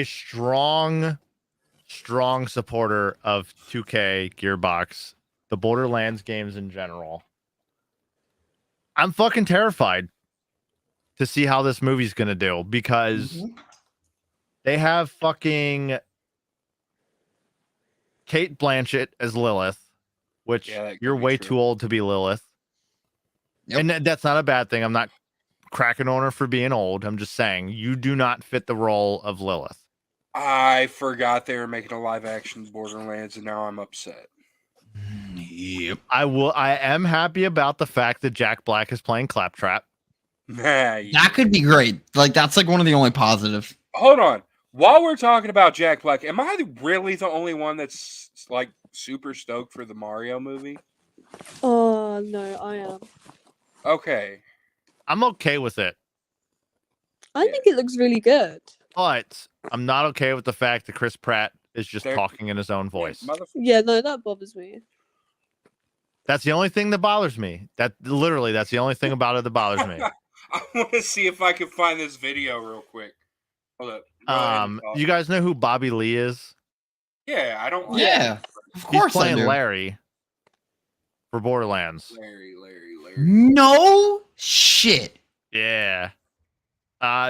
strong supporter of 2K Gearbox, the Borderlands games in general, I'm fucking terrified to see how this movie's gonna do because they have fucking Kate Blanchett as Lilith, which Yeah, that could you're be way true. too old to be Lilith. Yep. And that's not a bad thing. I'm not cracking on her for being old. I'm just saying you do not fit the role of Lilith. I forgot they were making a live action Borderlands, and now I'm upset. Yep. I am happy about the fact that Jack Black is playing Claptrap. That could be great. Like that's like one of the only positives. Hold on. While we're talking about Jack Black, am I really the only one that's like super stoked for the Mario movie? Oh no, I am. Okay. I'm okay with it, I think it looks really good. but I'm not okay with the fact that Chris Pratt is just There- talking in his own voice. Yeah, no, that bothers me. That's the only thing that bothers me. That's the only thing about it that bothers me. I want to see if I can find this video real quick. Hold up. Go ahead and talk. You guys know who Bobby Lee is? Yeah, I don't. Yeah, of He's course I playing do. Larry for Borderlands. Larry. No shit. Yeah.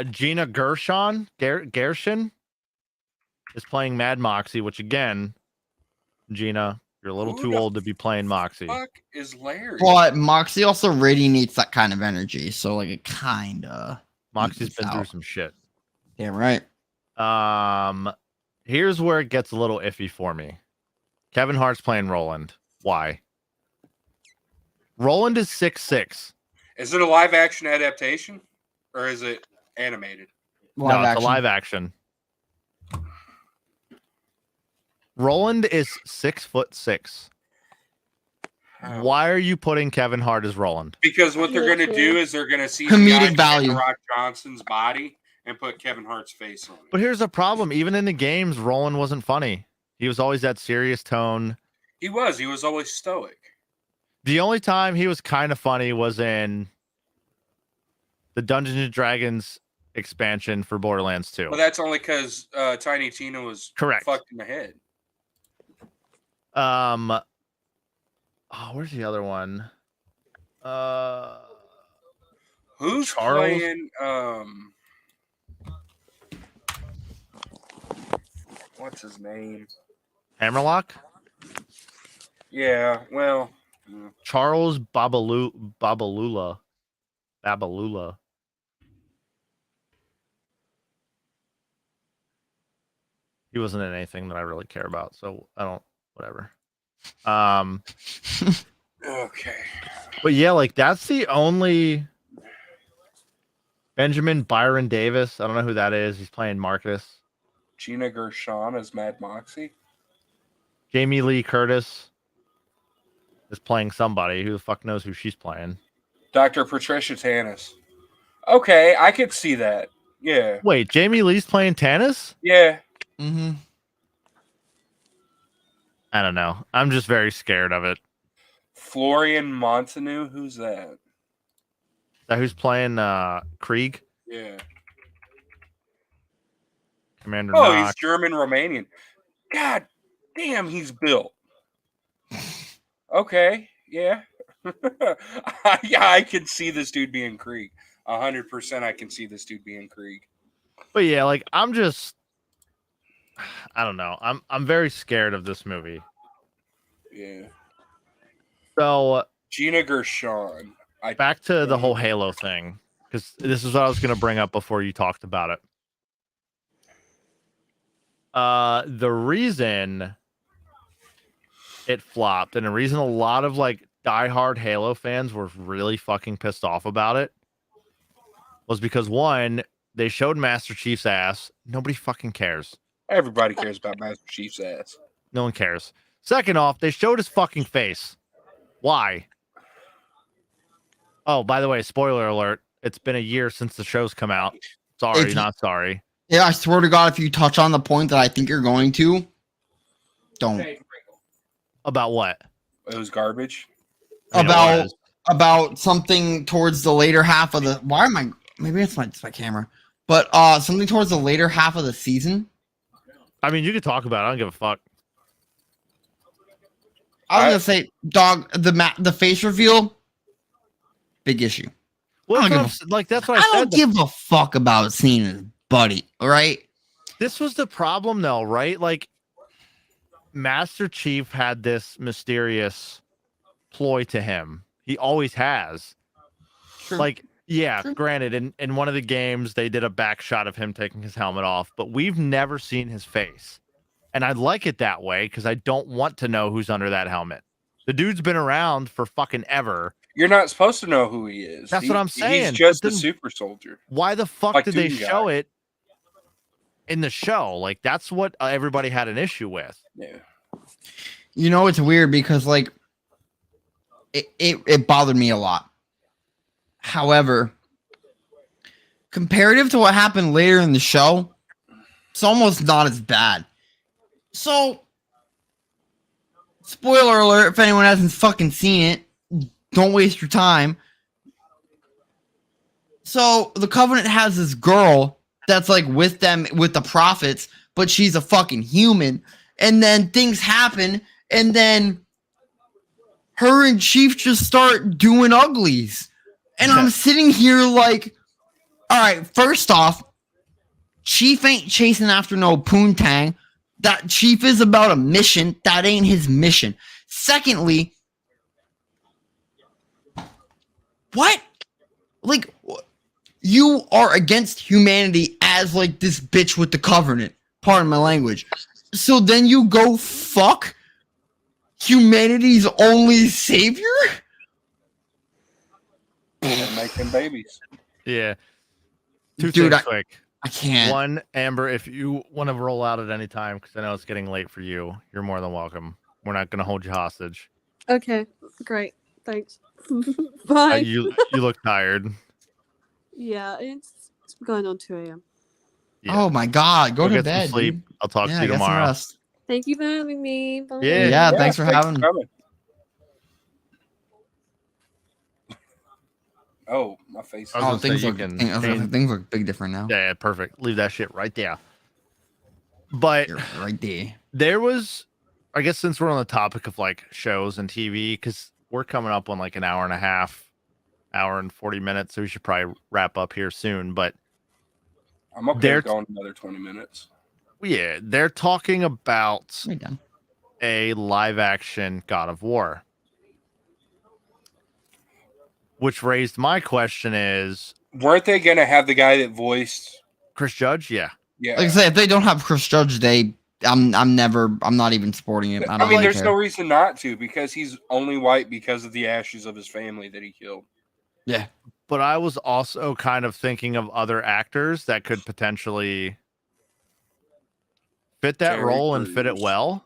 Gina Gershon is playing Mad Moxie, which again, Gina, you're a little Who too the old to be playing Moxie. Fuck is Larry? But Moxie also radiates that kind of energy, so like it kinda. Moxie's been through out. some shit. Yeah, right. Here's where it gets a little iffy for me. Kevin Hart's playing Roland. Why? Roland is 6'6". Is it a live action adaptation or is it animated? No, it's a live action. Roland is 6'6". How? Why are you putting Kevin Hart as Roland? Because what they're going to Literally. do is they're going to see Comedic value. Rock Johnson's body and put Kevin Hart's face on it. But here's the problem. Even in the games, Roland wasn't funny. He was always that serious tone. He was always stoic. The only time he was kind of funny was in the Dungeons and Dragons expansion for Borderlands 2. Well, that's only because Tiny Tina was Correct. fucked in the head. Where's the other one? Who's Charles? playing? What's his name? Hammerlock? Yeah, well, Charles Babalula. He wasn't in anything that I really care about, so I don't. Whatever. okay. But yeah, like that's the only Benjamin Byron Davis. I don't know who that is. He's playing Marcus. Gina Gershon as Mad Moxie. Jamie Lee Curtis is playing somebody. Who the fuck knows who she's playing? Dr. Patricia Tanis. Okay, I could see that. Yeah. Wait, Jamie Lee's playing Tannis? Yeah. Mm-hmm. I don't know. I'm just very scared of it. Florian Montanou, who's that? Is that who's playing Krieg? Yeah. Commander Oh, Nock. he's German Romanian. God damn, he's built. Okay, yeah. Yeah, I can see this dude being Krieg. 100% I can see this dude being Krieg. But yeah, like I'm just I don't know. I'm very scared of this movie. Yeah. So Gina Gershon. back to the whole Halo thing, because this is what I was going to bring up before you talked about it. The reason it flopped, and the reason a lot of like diehard Halo fans were really fucking pissed off about it, was because one, they showed Master Chief's ass. Nobody fucking cares. Everybody cares about Master Chief's ass. No one cares. Second off, they showed his fucking face. Why? Oh, by the way, spoiler alert. It's been a year since the show's come out. Sorry, If you- not sorry. Yeah, I swear to God, if you touch on the point that I think you're going to, don't. About what? It was garbage. I mean, it About was. about something towards the later half of the. Why am I? Maybe it's my camera, but something towards the later half of the season. I mean, you could talk about it. I don't give a fuck. I was gonna say, dog, the face reveal, big issue. Well, I that's don't what I'm, like that's what I, I said. don't give a fuck about seeing his buddy. All right. This was the problem, though, right? Like, Master Chief had this mysterious ploy to him. He always has. True. Like, yeah, True. granted, in one of the games, they did a back shot of him taking his helmet off, but we've never seen his face. And I like it that way because I don't want to know who's under that helmet. The dude's been around for fucking ever. You're not supposed to know who he is. That's what I'm saying, He's but just a then- super soldier. Why the fuck Like did they Doom Guy. show it in the show? Like, that's what everybody had an issue with. Yeah. You know, it's weird because like it bothered me a lot. However, comparative to what happened later in the show, it's almost not as bad. So, spoiler alert, if anyone hasn't fucking seen it, don't waste your time. So, the Covenant has this girl that's like with them, with the prophets, but she's a fucking human. And then things happen, and then her and Chief just start doing uglies. And I'm sitting here like, all right, first off, Chief ain't chasing after no poontang. That Chief is about a mission. That ain't his mission. Secondly, what? Like, you are against humanity as like this bitch with the Covenant. Pardon my language. So then you go fuck humanity's only savior? And make them babies. Yeah. Two Dude, things quick. I can't. One, Amber, if you want to roll out at any time, because I know it's getting late for you, you're more than welcome. We're not going to hold you hostage. Okay, great. Thanks. Bye. You look tired. Yeah, it's going on 2 a.m. Yeah. Oh my god, go to get bed. some sleep. Dude. I'll talk Yeah, to you get some tomorrow. rest. Thank you for having me. Bye. Yeah. Yeah, thanks for having me. coming. Oh, my face. I was Oh, gonna say things you look, can things, things look big different now. Yeah, perfect. Leave that shit right there. But You're right there. there was, I guess, since we're on the topic of like shows and TV, because we're coming up on like an hour and a half, hour and 40 minutes, so we should probably wrap up here soon. But I'm okay They're- with going another 20 minutes. yeah, they're talking about Right done. a live action God of War. Which raised my question is Weren't they going to have the guy that voiced? Chris Judge? Yeah. Yeah. Like I say, if they don't have Chris Judge, I'm not even supporting it. I I don't mean, really there's care. no reason not to because he's only white because of the ashes of his family that he killed. Yeah. But I was also kind of thinking of other actors that could potentially fit that Terry role and fit it Crews. well.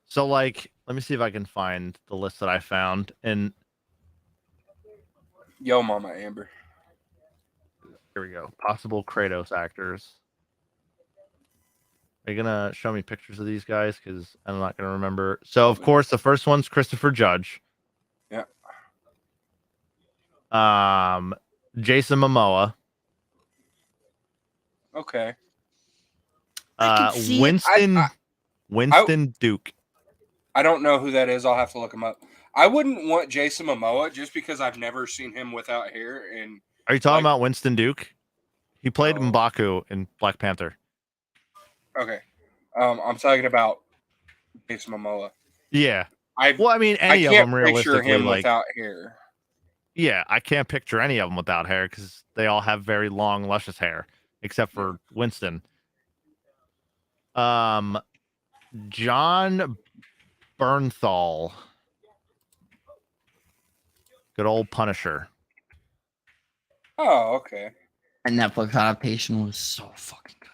So, like, let me see if I can find the list that I found. And Yo, Mama Amber. here we go. Possible Kratos actors. Are you going to show me pictures of these guys? Because I'm not going to remember. So, of course, the first one's Christopher Judge. Yeah. Jason Momoa. Okay. I can see it. Winston Duke. I don't know who that is. I'll have to look him up. I wouldn't want Jason Momoa just because I've never seen him without hair. And Are you talking like- about Winston Duke? He played Oh. M'Baku in Black Panther. okay, I'm talking about Jason Momoa. Yeah. I Well, I mean, I any of can't them picture realistically, him like, without hair. yeah, I can't picture any of them without hair because they all have very long, luscious hair, except for Winston. John Bernthal. Good old Punisher. Oh, okay. That Netflix adaptation was so fucking good.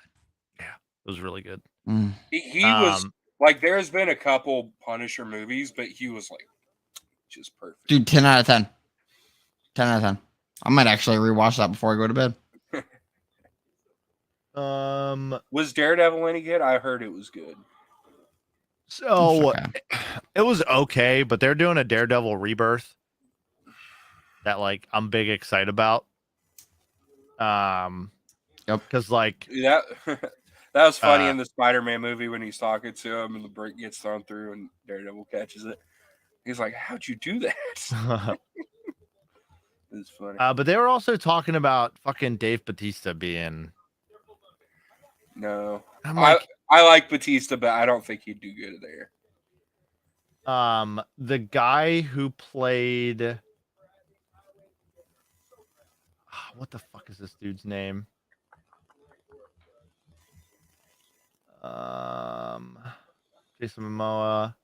It was really good. Mm. He was Um, like, there's been a couple Punisher movies, but he was like just perfect. Dude, 10 out of 10. 10 out of 10. I might actually rewatch that before I go to bed. Was Daredevil any good? I heard it was good. So Okay. it was okay, but they're doing a Daredevil rebirth that like I'm big excited about. Yep. Because like That That was funny in the Spider-Man movie when he's talking to him and the brick gets thrown through and Daredevil catches it. He's like, "How'd you do that?" It's funny. But they were also talking about fucking Dave Bautista being. No, I'm like, I like Batista, but I don't think he'd do good there. the guy who played. What the fuck is this dude's name? Jason Momoa.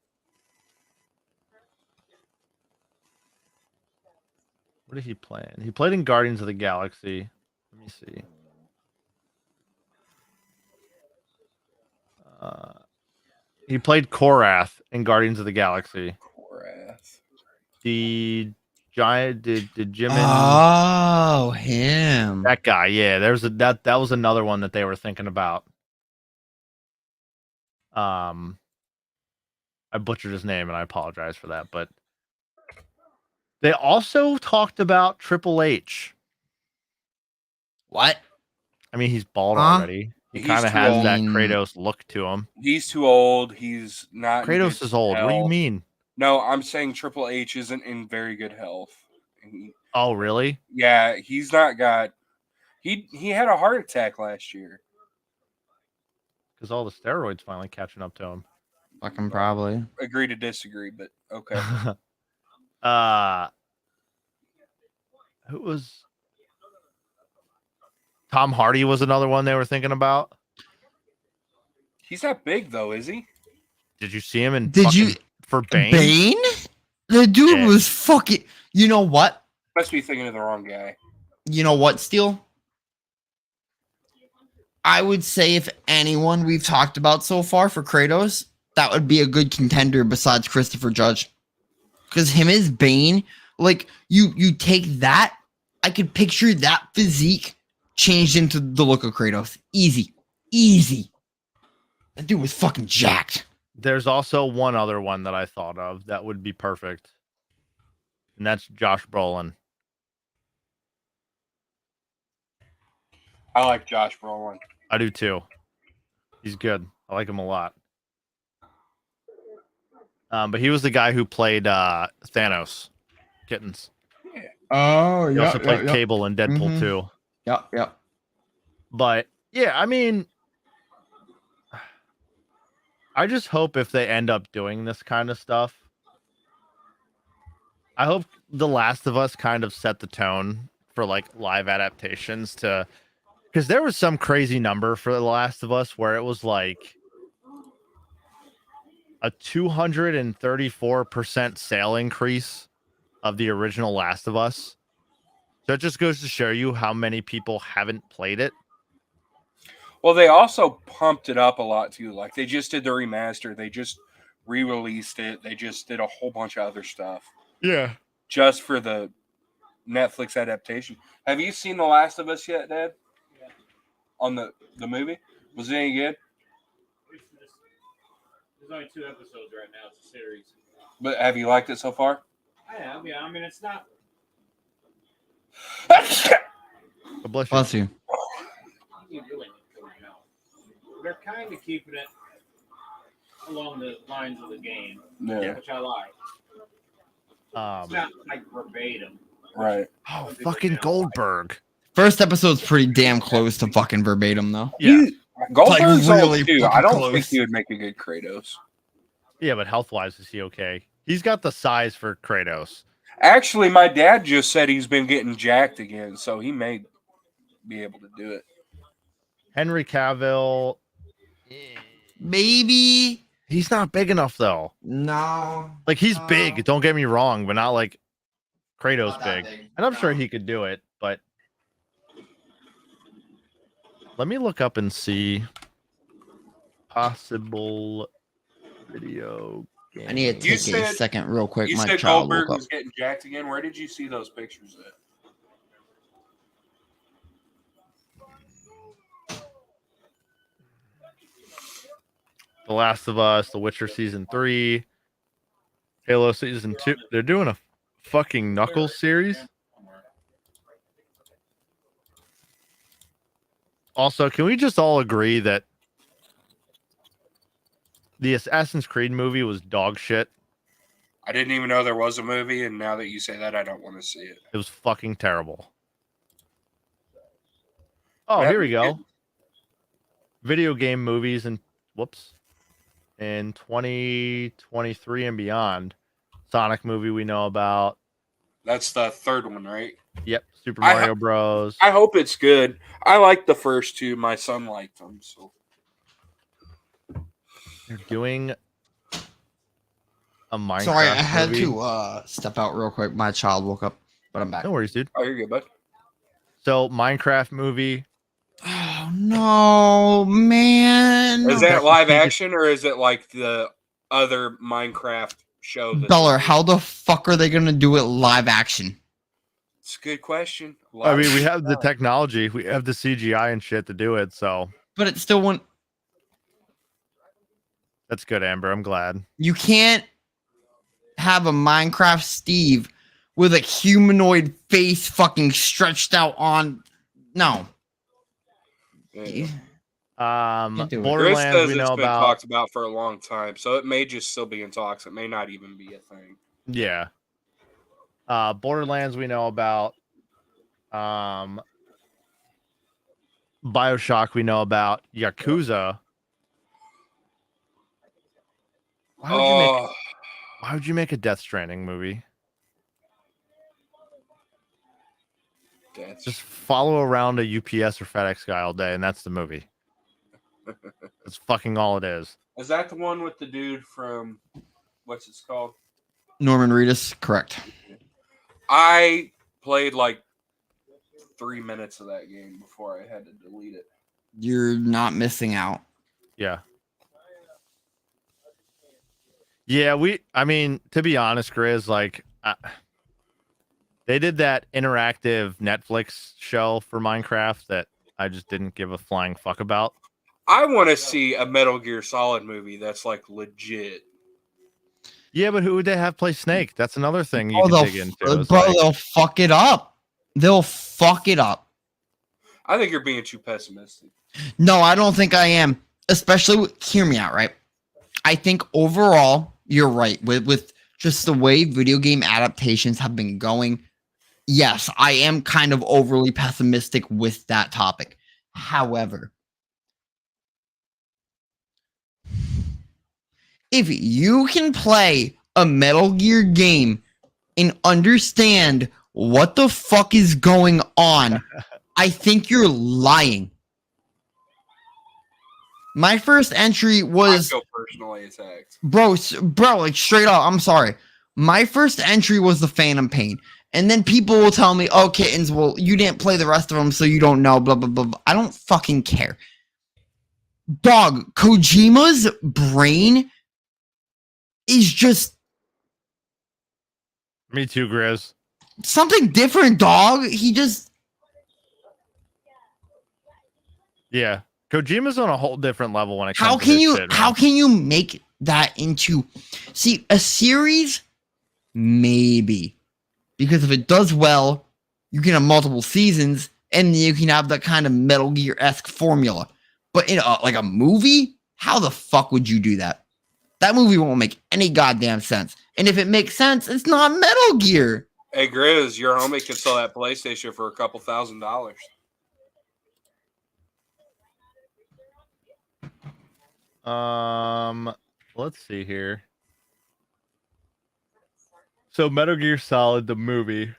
What did he play in? He played in Guardians of the Galaxy. Let me see. He played Korath in Guardians of the Galaxy. Korath. The giant, the Jimin. Oh, him. That guy, yeah. There's that was another one that they were thinking about. I butchered his name and I apologize for that, but they also talked about Triple H. What? I mean, he's bald Huh? already. He He's kind of too has old. that Kratos look to him. He's too old. He's not. in Kratos good is old. What do you health. mean? No, I'm saying Triple H isn't in very good health. Oh, really? Yeah, he's not got. He had a heart attack last year. Because all the steroids finally catching up to him. Fucking probably. Agree to disagree, but okay. Who was Tom Hardy was another one they were thinking about. He's not big though, is he? Did you see him in Did you for Bane? Bane? The dude Yeah. was fucking. You know what? Must be thinking of the wrong guy. You know what, Steel? I would say if anyone we've talked about so far for Kratos, that would be a good contender besides Christopher Judge. Because him as Bane, like you take that, I could picture that physique changed into the look of Kratos. Easy. That dude was fucking jacked. There's also one other one that I thought of that would be perfect. And that's Josh Brolin. I like Josh Brolin. I do too. He's good. I like him a lot. But he was the guy who played Thanos. Kittens. Oh, He also played Cable in Deadpool 2. Yep. But yeah, I mean, I just hope if they end up doing this kind of stuff, I hope The Last of Us kind of set the tone for like live adaptations to, because there was some crazy number for The Last of Us where it was like a 234% sale increase of the original Last of Us. So it just goes to show you how many people haven't played it. Well, they also pumped it up a lot too. Like they just did the remaster. They just re-released it. They just did a whole bunch of other stuff. Yeah. Just for the Netflix adaptation. Have you seen The Last of Us yet, Dad? Yeah. On the movie? Was it any good? There's only 2 episodes right now. It's a series. But have you liked it so far? I am. Yeah. I mean, it's not. God bless you. Bless you. You really need to know. They're kind of keeping it along the lines of the game, Yeah. which I like. It's not like verbatim. Right. Oh, fucking Goldberg. First episode's pretty damn close to fucking verbatim, though. Yeah. Goldberg's Like, old really too. I fucking don't close. think he would make a good Kratos. Yeah, but health-wise, is he okay? He's got the size for Kratos. Actually, my dad just said he's been getting jacked again, so he may be able to do it. Henry Cavill, Maybe. he's not big enough though. No. Like he's big, don't get me wrong, but not like Kratos Not that big. big, And I'm no. sure he could do it, but let me look up and see possible video game. I need to You take a said- second real quick. You My said child Goldberg woke up. was getting jacked again. Where did you see those pictures at? The Last of Us, The Witcher Season 3, Halo Season 2. They're doing a fucking Knuckles series. Also, can we just all agree that The Assassin's Creed movie was dog shit. I didn't even know there was a movie, and now that you say that, I don't want to see it. It was fucking terrible. Oh, That- here we go. Video game movies in 2023 and beyond. Sonic movie we know about. That's the third one, right? Yep, Super I- Mario Bros. I hope it's good. I like the first two. My son liked them, so They're doing a Minecraft Sorry, I had movie. to step out real quick. My child woke up, but I'm back. No worries, dude. oh, you're good, bud. So Minecraft movie. Oh no, man! Is that live action or is it like the other Minecraft show? Dollar? How the fuck are they gonna do it live action? It's a good question. I mean, we have the technology, we have the CGI and shit to do it, so But it still won't. that's good, Amber. I'm glad. You can't have a Minecraft Steve with a humanoid face fucking stretched out on. No. Yeah. Can't do it. Gris Borderlands says we it's know been about. talked about for a long time, so it may just still be in talks. It may not even be a thing. Yeah. Borderlands we know about. BioShock we know about. Yakuza. Why would you make a Death Stranding movie? That's Just follow around a UPS or FedEx guy all day, and that's the movie. That's fucking all it is. Is that the one with the dude from what's it called? Norman Reedus, correct. I played like 3 minutes of that game before I had to delete it. You're not missing out. Yeah. Yeah, I mean, to be honest, Grizz, like, they did that interactive Netflix show for Minecraft that I just didn't give a flying fuck about. I want to see a Metal Gear Solid movie that's like legit. Yeah, but who would they have play Snake? That's another thing you Oh, can they'll, dig into. It's bro, like, they'll fuck it up. They'll fuck it up. I think you're being too pessimistic. No, I don't think I am. Especially, hear me out, right? I think overall, you're right. With just the way video game adaptations have been going, yes, I am kind of overly pessimistic with that topic. However, if you can play a Metal Gear game and understand what the fuck is going on, I think you're lying. My first entry was I feel personally attacked. bro, like straight up, I'm sorry. My first entry was the Phantom Pain. And then people will tell me, oh, Kittens, well, you didn't play the rest of them, so you don't know, blah, blah, blah, blah. I don't fucking care. Dog, Kojima's brain is just me too, Grizz. something different, dog. He just, Yeah. Kojima's on a whole different level when it comes how to can this you, shit, how man. can you make that into, see, a series? Maybe. Because if it does well, you can have multiple seasons, and you can have that kind of Metal Gear-esque formula. But in like a movie, how the fuck would you do that? That movie won't make any goddamn sense. And if it makes sense, it's not Metal Gear. Hey, Grizz, your homie can sell that PlayStation for a couple $1,000s. Let's see here. So Metal Gear Solid, the movie.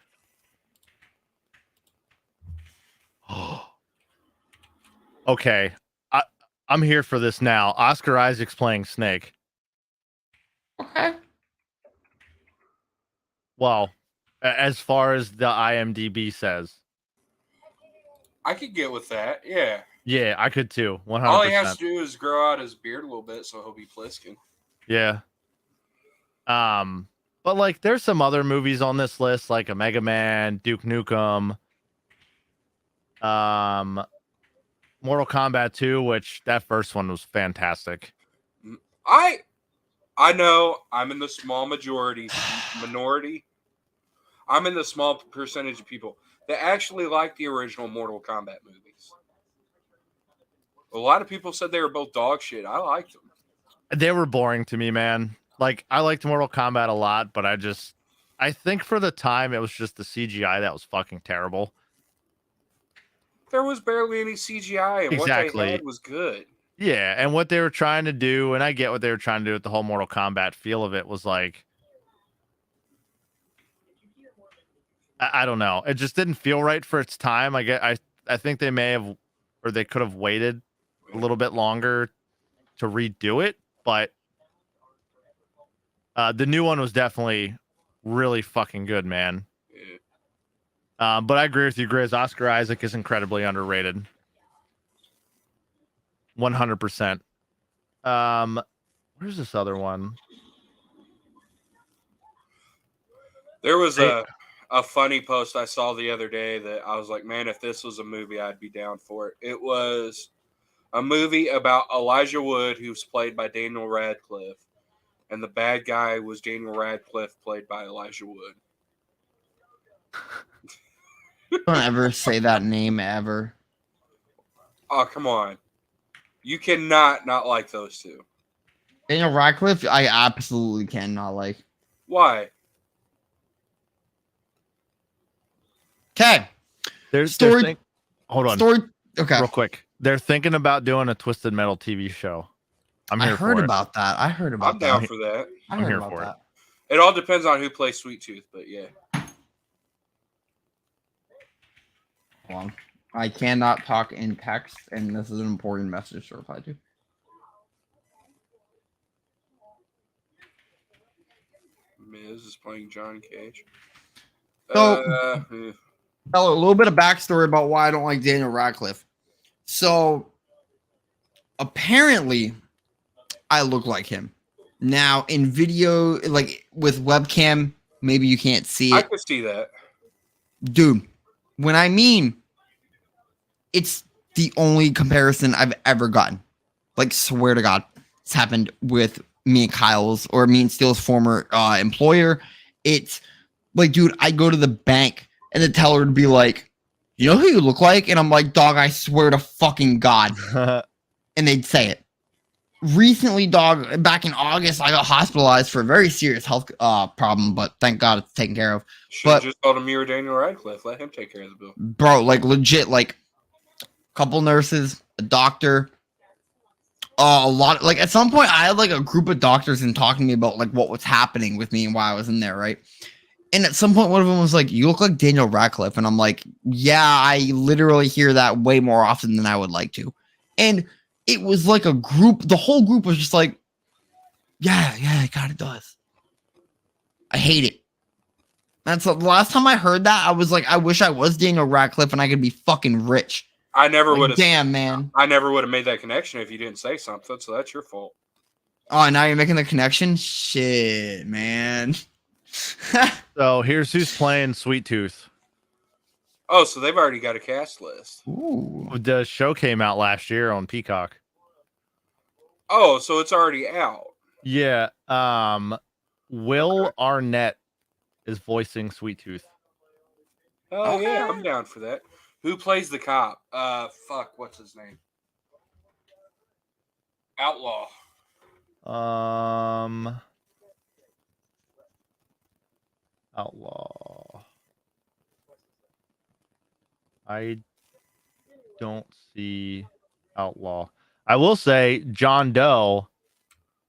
Okay. I'm here for this now. Oscar Isaac's playing Snake. Okay. Well, as far as the IMDb says. I could get with that. Yeah. Yeah, I could too. 100%. All he has to do is grow out his beard a little bit, so he'll be Pliskin. Yeah. But like, there's some other movies on this list, like a Mega Man, Duke Nukem, Mortal Kombat 2, which that first one was fantastic. I know I'm in the small minority. I'm in the small percentage of people that actually like the original Mortal Kombat movies. A lot of people said they were both dog shit. I liked them. They were boring to me, man. Like, I liked Mortal Kombat a lot, but I think for the time, it was just the CGI that was fucking terrible. There was barely any CGI, and what they Exactly. had was good. Yeah, and what they were trying to do, and I get what they were trying to do with the whole Mortal Kombat feel of it, was like, I don't know. It just didn't feel right for its time. I think they may have, or they could have waited a little bit longer to redo it, but the new one was definitely really fucking good, man. Yeah. But I agree with you, Grizz. Oscar Isaac is incredibly underrated. 100%. Where's this other one? There was a funny post I saw the other day that I was like, man, if this was a movie, I'd be down for it. It was a movie about Elijah Wood, who's played by Daniel Radcliffe, and the bad guy was Daniel Radcliffe, played by Elijah Wood. Don't ever say that name ever. Oh, come on. You cannot not like those two. Daniel Radcliffe, I absolutely cannot like. Why? Okay. There's Story. hold on. Story. Okay. Real quick. They're thinking about doing a Twisted Metal TV show. I'm I here heard for about that. I heard about I'm that. down for that. I I'm heard here about for it. that. It all depends on who plays Sweet Tooth, but yeah. Hold on. I cannot talk in text, and this is an important message to reply to. Miz is playing John Cage. So- Tell a little bit of backstory about why I don't like Daniel Radcliffe. So, apparently, I look like him. Now, in video, like with webcam, maybe you can't see I it. could see that. Dude, when I mean, it's the only comparison I've ever gotten. Like, swear to God, it's happened with me and Kyle's, or me and Steele's former employer. It's like, dude, I go to the bank and the teller would be like, you know who you look like? And I'm like, dog, I swear to fucking God. it. And they'd say it. Recently, dog, back in August, I got hospitalized for a very serious health problem, but thank God it's taken care of. Should But- just told him you were Daniel Radcliffe. Let him take care of the bill. Bro, like legit, like a couple nurses, a doctor, a lot. Like at some point, I had like a group of doctors and talking to me about like what was happening with me and why I was in there, right? And at some point, one of them was like, "You look like Daniel Radcliffe," and I'm like, "Yeah, I literally hear that way more often than I would like to." And it was like a group. The whole group was just like, "Yeah, it kind of does." I hate it. That's the last time I heard that. I was like, I wish I was Daniel Radcliffe and I could be fucking rich. I never Like, would have. damn, man. I never would have made that connection if you didn't say something. So that's your fault. Oh, now you're making the connection? Shit, man. So here's who's playing Sweet Tooth. Oh, so they've already got a cast list. Ooh. The show came out last year on Peacock. Oh, so it's already out. Yeah. Will Arnett is voicing Sweet Tooth. Oh yeah, Okay. I'm down for that. Who plays the cop? Fuck, what's his name? Outlaw. Outlaw. I don't see Outlaw. I will say John Doe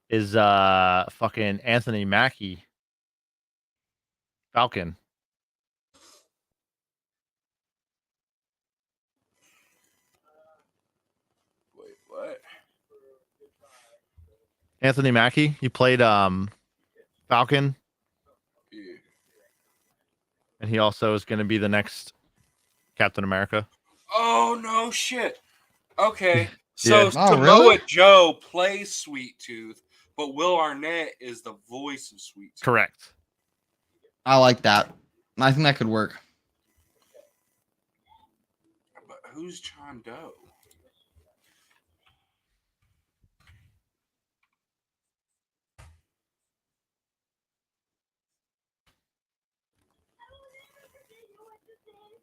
is fucking Anthony Mackie. Falcon. Wait, what? Anthony Mackie. He played Falcon, Yeah. and he also is going to be the next Captain America. Oh no shit. Okay. So Yeah. Oh, Samoa really? Joe plays Sweet Tooth, but Will Arnett is the voice of Sweet Tooth. Correct. I like that. I think that could work. But who's John Doe?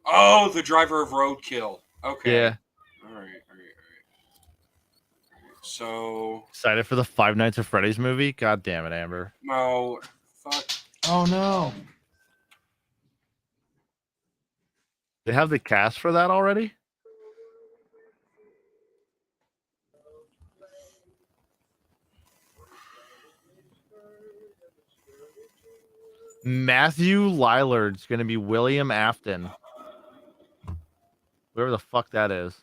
Oh, the driver of Roadkill. Okay. Yeah. All right. So Excited for the Five Nights at Freddy's movie? God damn it, Amber. no, fuck. Oh no. They have the cast for that already? Matthew Lillard's gonna be William Afton. Whoever the fuck that is.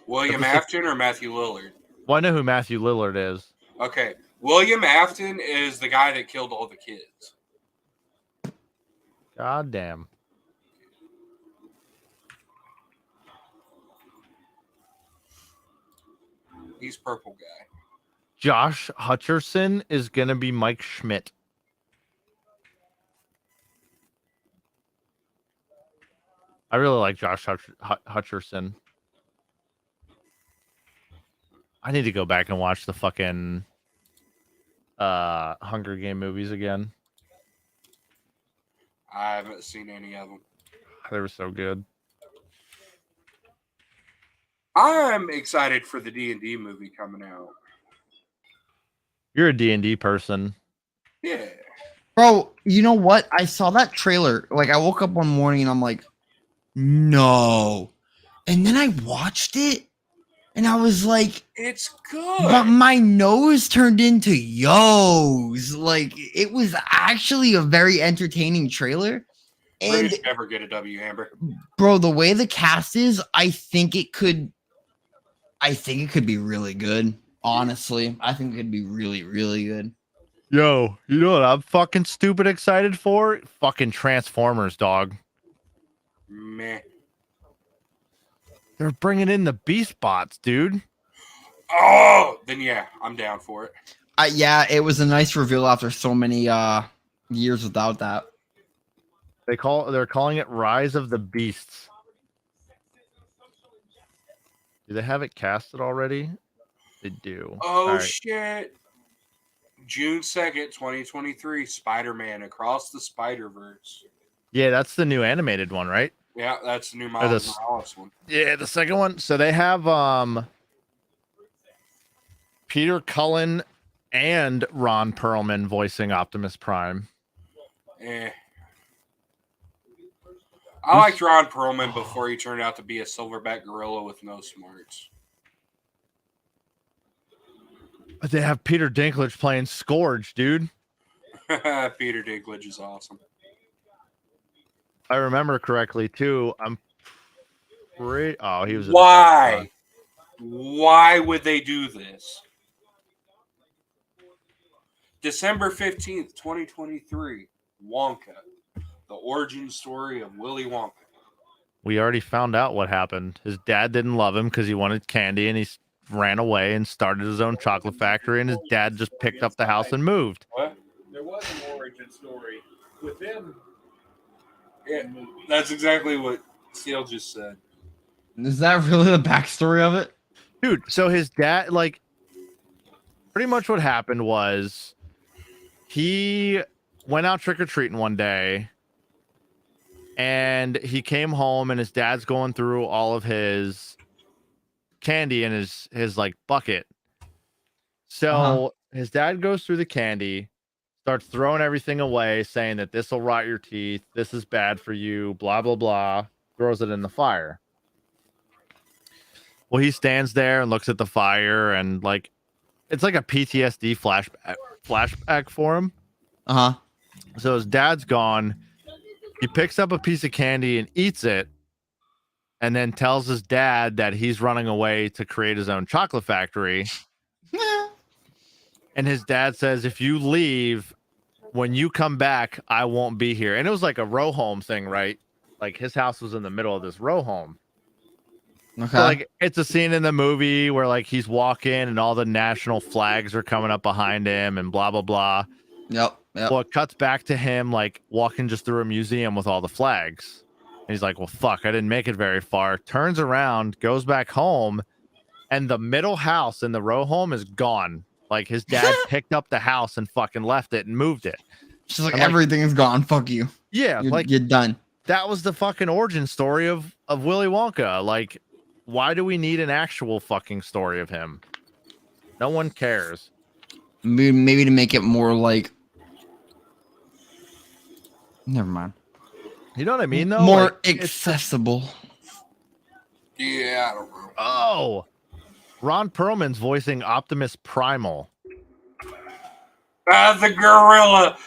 William That's Afton or Matthew Lillard? Well, I know who Matthew Lillard is. Okay, William Afton is the guy that killed all the kids. God damn. He's purple guy. Josh Hutcherson is gonna be Mike Schmidt. I really like Josh Hutcherson. I need to go back and watch the fucking Hunger Game movies again. I haven't seen any of them. They were so good. I'm excited for the D&D movie coming out. You're a D&D person. Yeah. Bro, you know what? I saw that trailer. Like, I woke up one morning and I'm like, no. And then I watched it and I was like, It's but good. my nose turned into yo's. Like, it was actually a very entertaining trailer. And British never get a W, Amber. bro, the way the cast is, I think it could be really good. Honestly, I think it could be really, really good. Yo, you know what I'm fucking stupid excited for? Fucking Transformers, dog. Meh. They're bringing in the Beast Bots, dude. Oh, then yeah, I'm down for it. Yeah, it was a nice reveal after so many years without that. They're calling it Rise of the Beasts. Do they have it casted already? They do. Oh, All right. shit. June 2nd, 2023, Spider-Man Across the Spider-Verse. Yeah, that's the new animated one, right? Yeah, that's the new Or Miles this- Morales one. Yeah, the second one. So they have Peter Cullen and Ron Perlman voicing Optimus Prime. Eh. I liked Ron Perlman before he turned out to be a silverback gorilla with no smarts. But they have Peter Dinklage playing Scourge, dude. Peter Dinklage is awesome. If I remember correctly, too. I'm pretty. Oh, he was. in- Why? Why would they do this? December 15th, 2023, Wonka. The origin story of Willy Wonka. We already found out what happened. His dad didn't love him because he wanted candy, and he ran away and started his own chocolate factory. And his dad just picked up the house and moved. What? There was an origin story within Yeah, the movie. that's exactly what Steele just said. Is that really the backstory of it? Dude, so his dad, like, pretty much what happened was he went out trick-or-treating one day, and he came home, and his dad's going through all of his candy in his like bucket. So his dad goes through the candy, starts throwing everything away, saying that this will rot your teeth, this is bad for you, blah blah blah, throws it in the fire. Well, he stands there and looks at the fire, and like it's like a PTSD flashback for him. Uh-huh. So his dad's gone. He picks up a piece of candy and eats it, and then tells his dad that he's running away to create his own chocolate factory. And his dad says, if you leave, when you come back, I won't be here. And it was like a row home thing, right? Like his house was in the middle of this row home. Okay. So, like, it's a scene in the movie where like he's walking and all the national flags are coming up behind him and blah blah blah. Yep. Well, it cuts back to him like walking just through a museum with all the flags. And he's like, well, fuck, I didn't make it very far. Turns around, goes back home, and the middle house in the row home is gone. Like his dad picked up the house and fucking left it and moved it. She's like, I'm like- everything is gone. Fuck you. Yeah, You're, like you're done. that was the fucking origin story of Willy Wonka. Like, why do we need an actual fucking story of him? No one cares. Maybe to make it more like. Never mind. You know what I mean, though? More Like, it's just- accessible. Yeah, I don't know. oh, Ron Perlman's voicing Optimus Primal. The gorilla.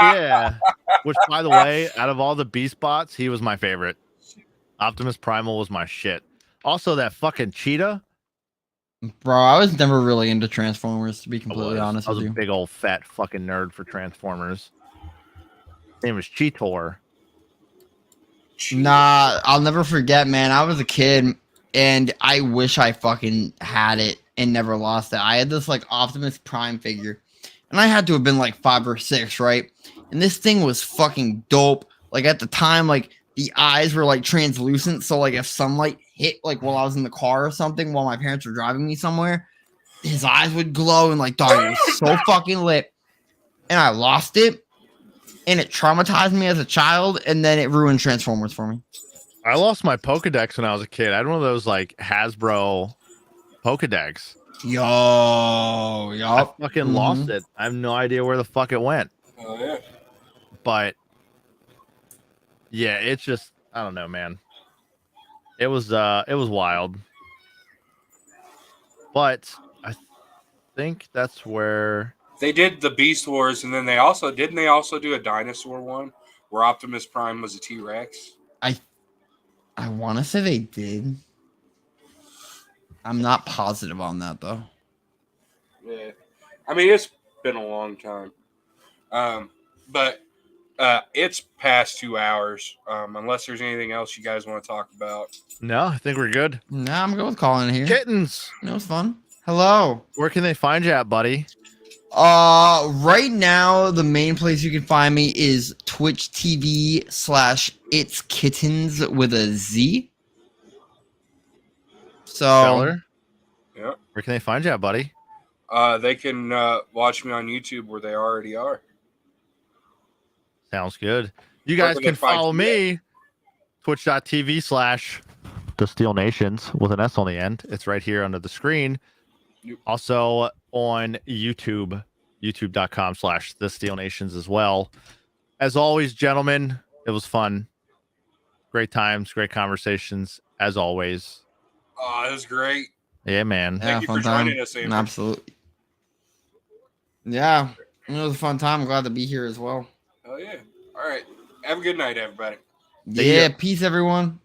Yeah. Which, by the way, out of all the Beast bots, he was my favorite. Optimus Primal was my shit. Also, that fucking cheetah. Bro, I was never really into Transformers, to be completely I honest was with a you. big old fat fucking nerd for Transformers. His name was Cheetor. Nah, I'll never forget, man. I was a kid, and I wish I fucking had it and never lost it. I had this like Optimus Prime figure, and I had to have been like 5 or 6, right? And this thing was fucking dope. Like at the time, like the eyes were like translucent, so like if sunlight hit like while I was in the car or something while my parents were driving me somewhere, his eyes would glow and like, dog, it was so fucking lit. And I lost it, and it traumatized me as a child, and then it ruined Transformers for me. I lost my Pokedex when I was a kid. I had one of those like Hasbro Pokedex. Yo, I yup. fucking lost it. I have no idea where the fuck it went. Oh yeah. But yeah, it's just I don't know, man. It was wild. But I think that's where They did the Beast Wars, and then they also didn't they also do a dinosaur one where Optimus Prime was a T-Rex? I want to say they did. I'm not positive on that though. Yeah, I mean it's been a long time, but it's past 2 hours. Unless there's anything else you guys want to talk about. no, I think we're good. Nah, I'm going with calling it here. Kittens, It was fun. Hello. where can they find you at, buddy? Right now the main place you can find me is Twitch TV/It's Kittens with a Z. So Stellar. Yeah, Where can they find you at, buddy? they can watch me on YouTube where they already are. Sounds good. You Where guys can they can find follow you me, twitch.tv/The Steel Nations with an S on the end. It's right here under the screen. Yep. Also on YouTube, youtube.com/The Steel Nations as well. As always, gentlemen, it was fun. Great times, great conversations, as always. Oh, it was great. Yeah, man. Thank you for joining us, Andrew. Absolutely. Yeah, it was a fun time. I'm glad to be here as well. Oh yeah. All right. Have a good night, everybody. See Yeah, ya. peace, everyone.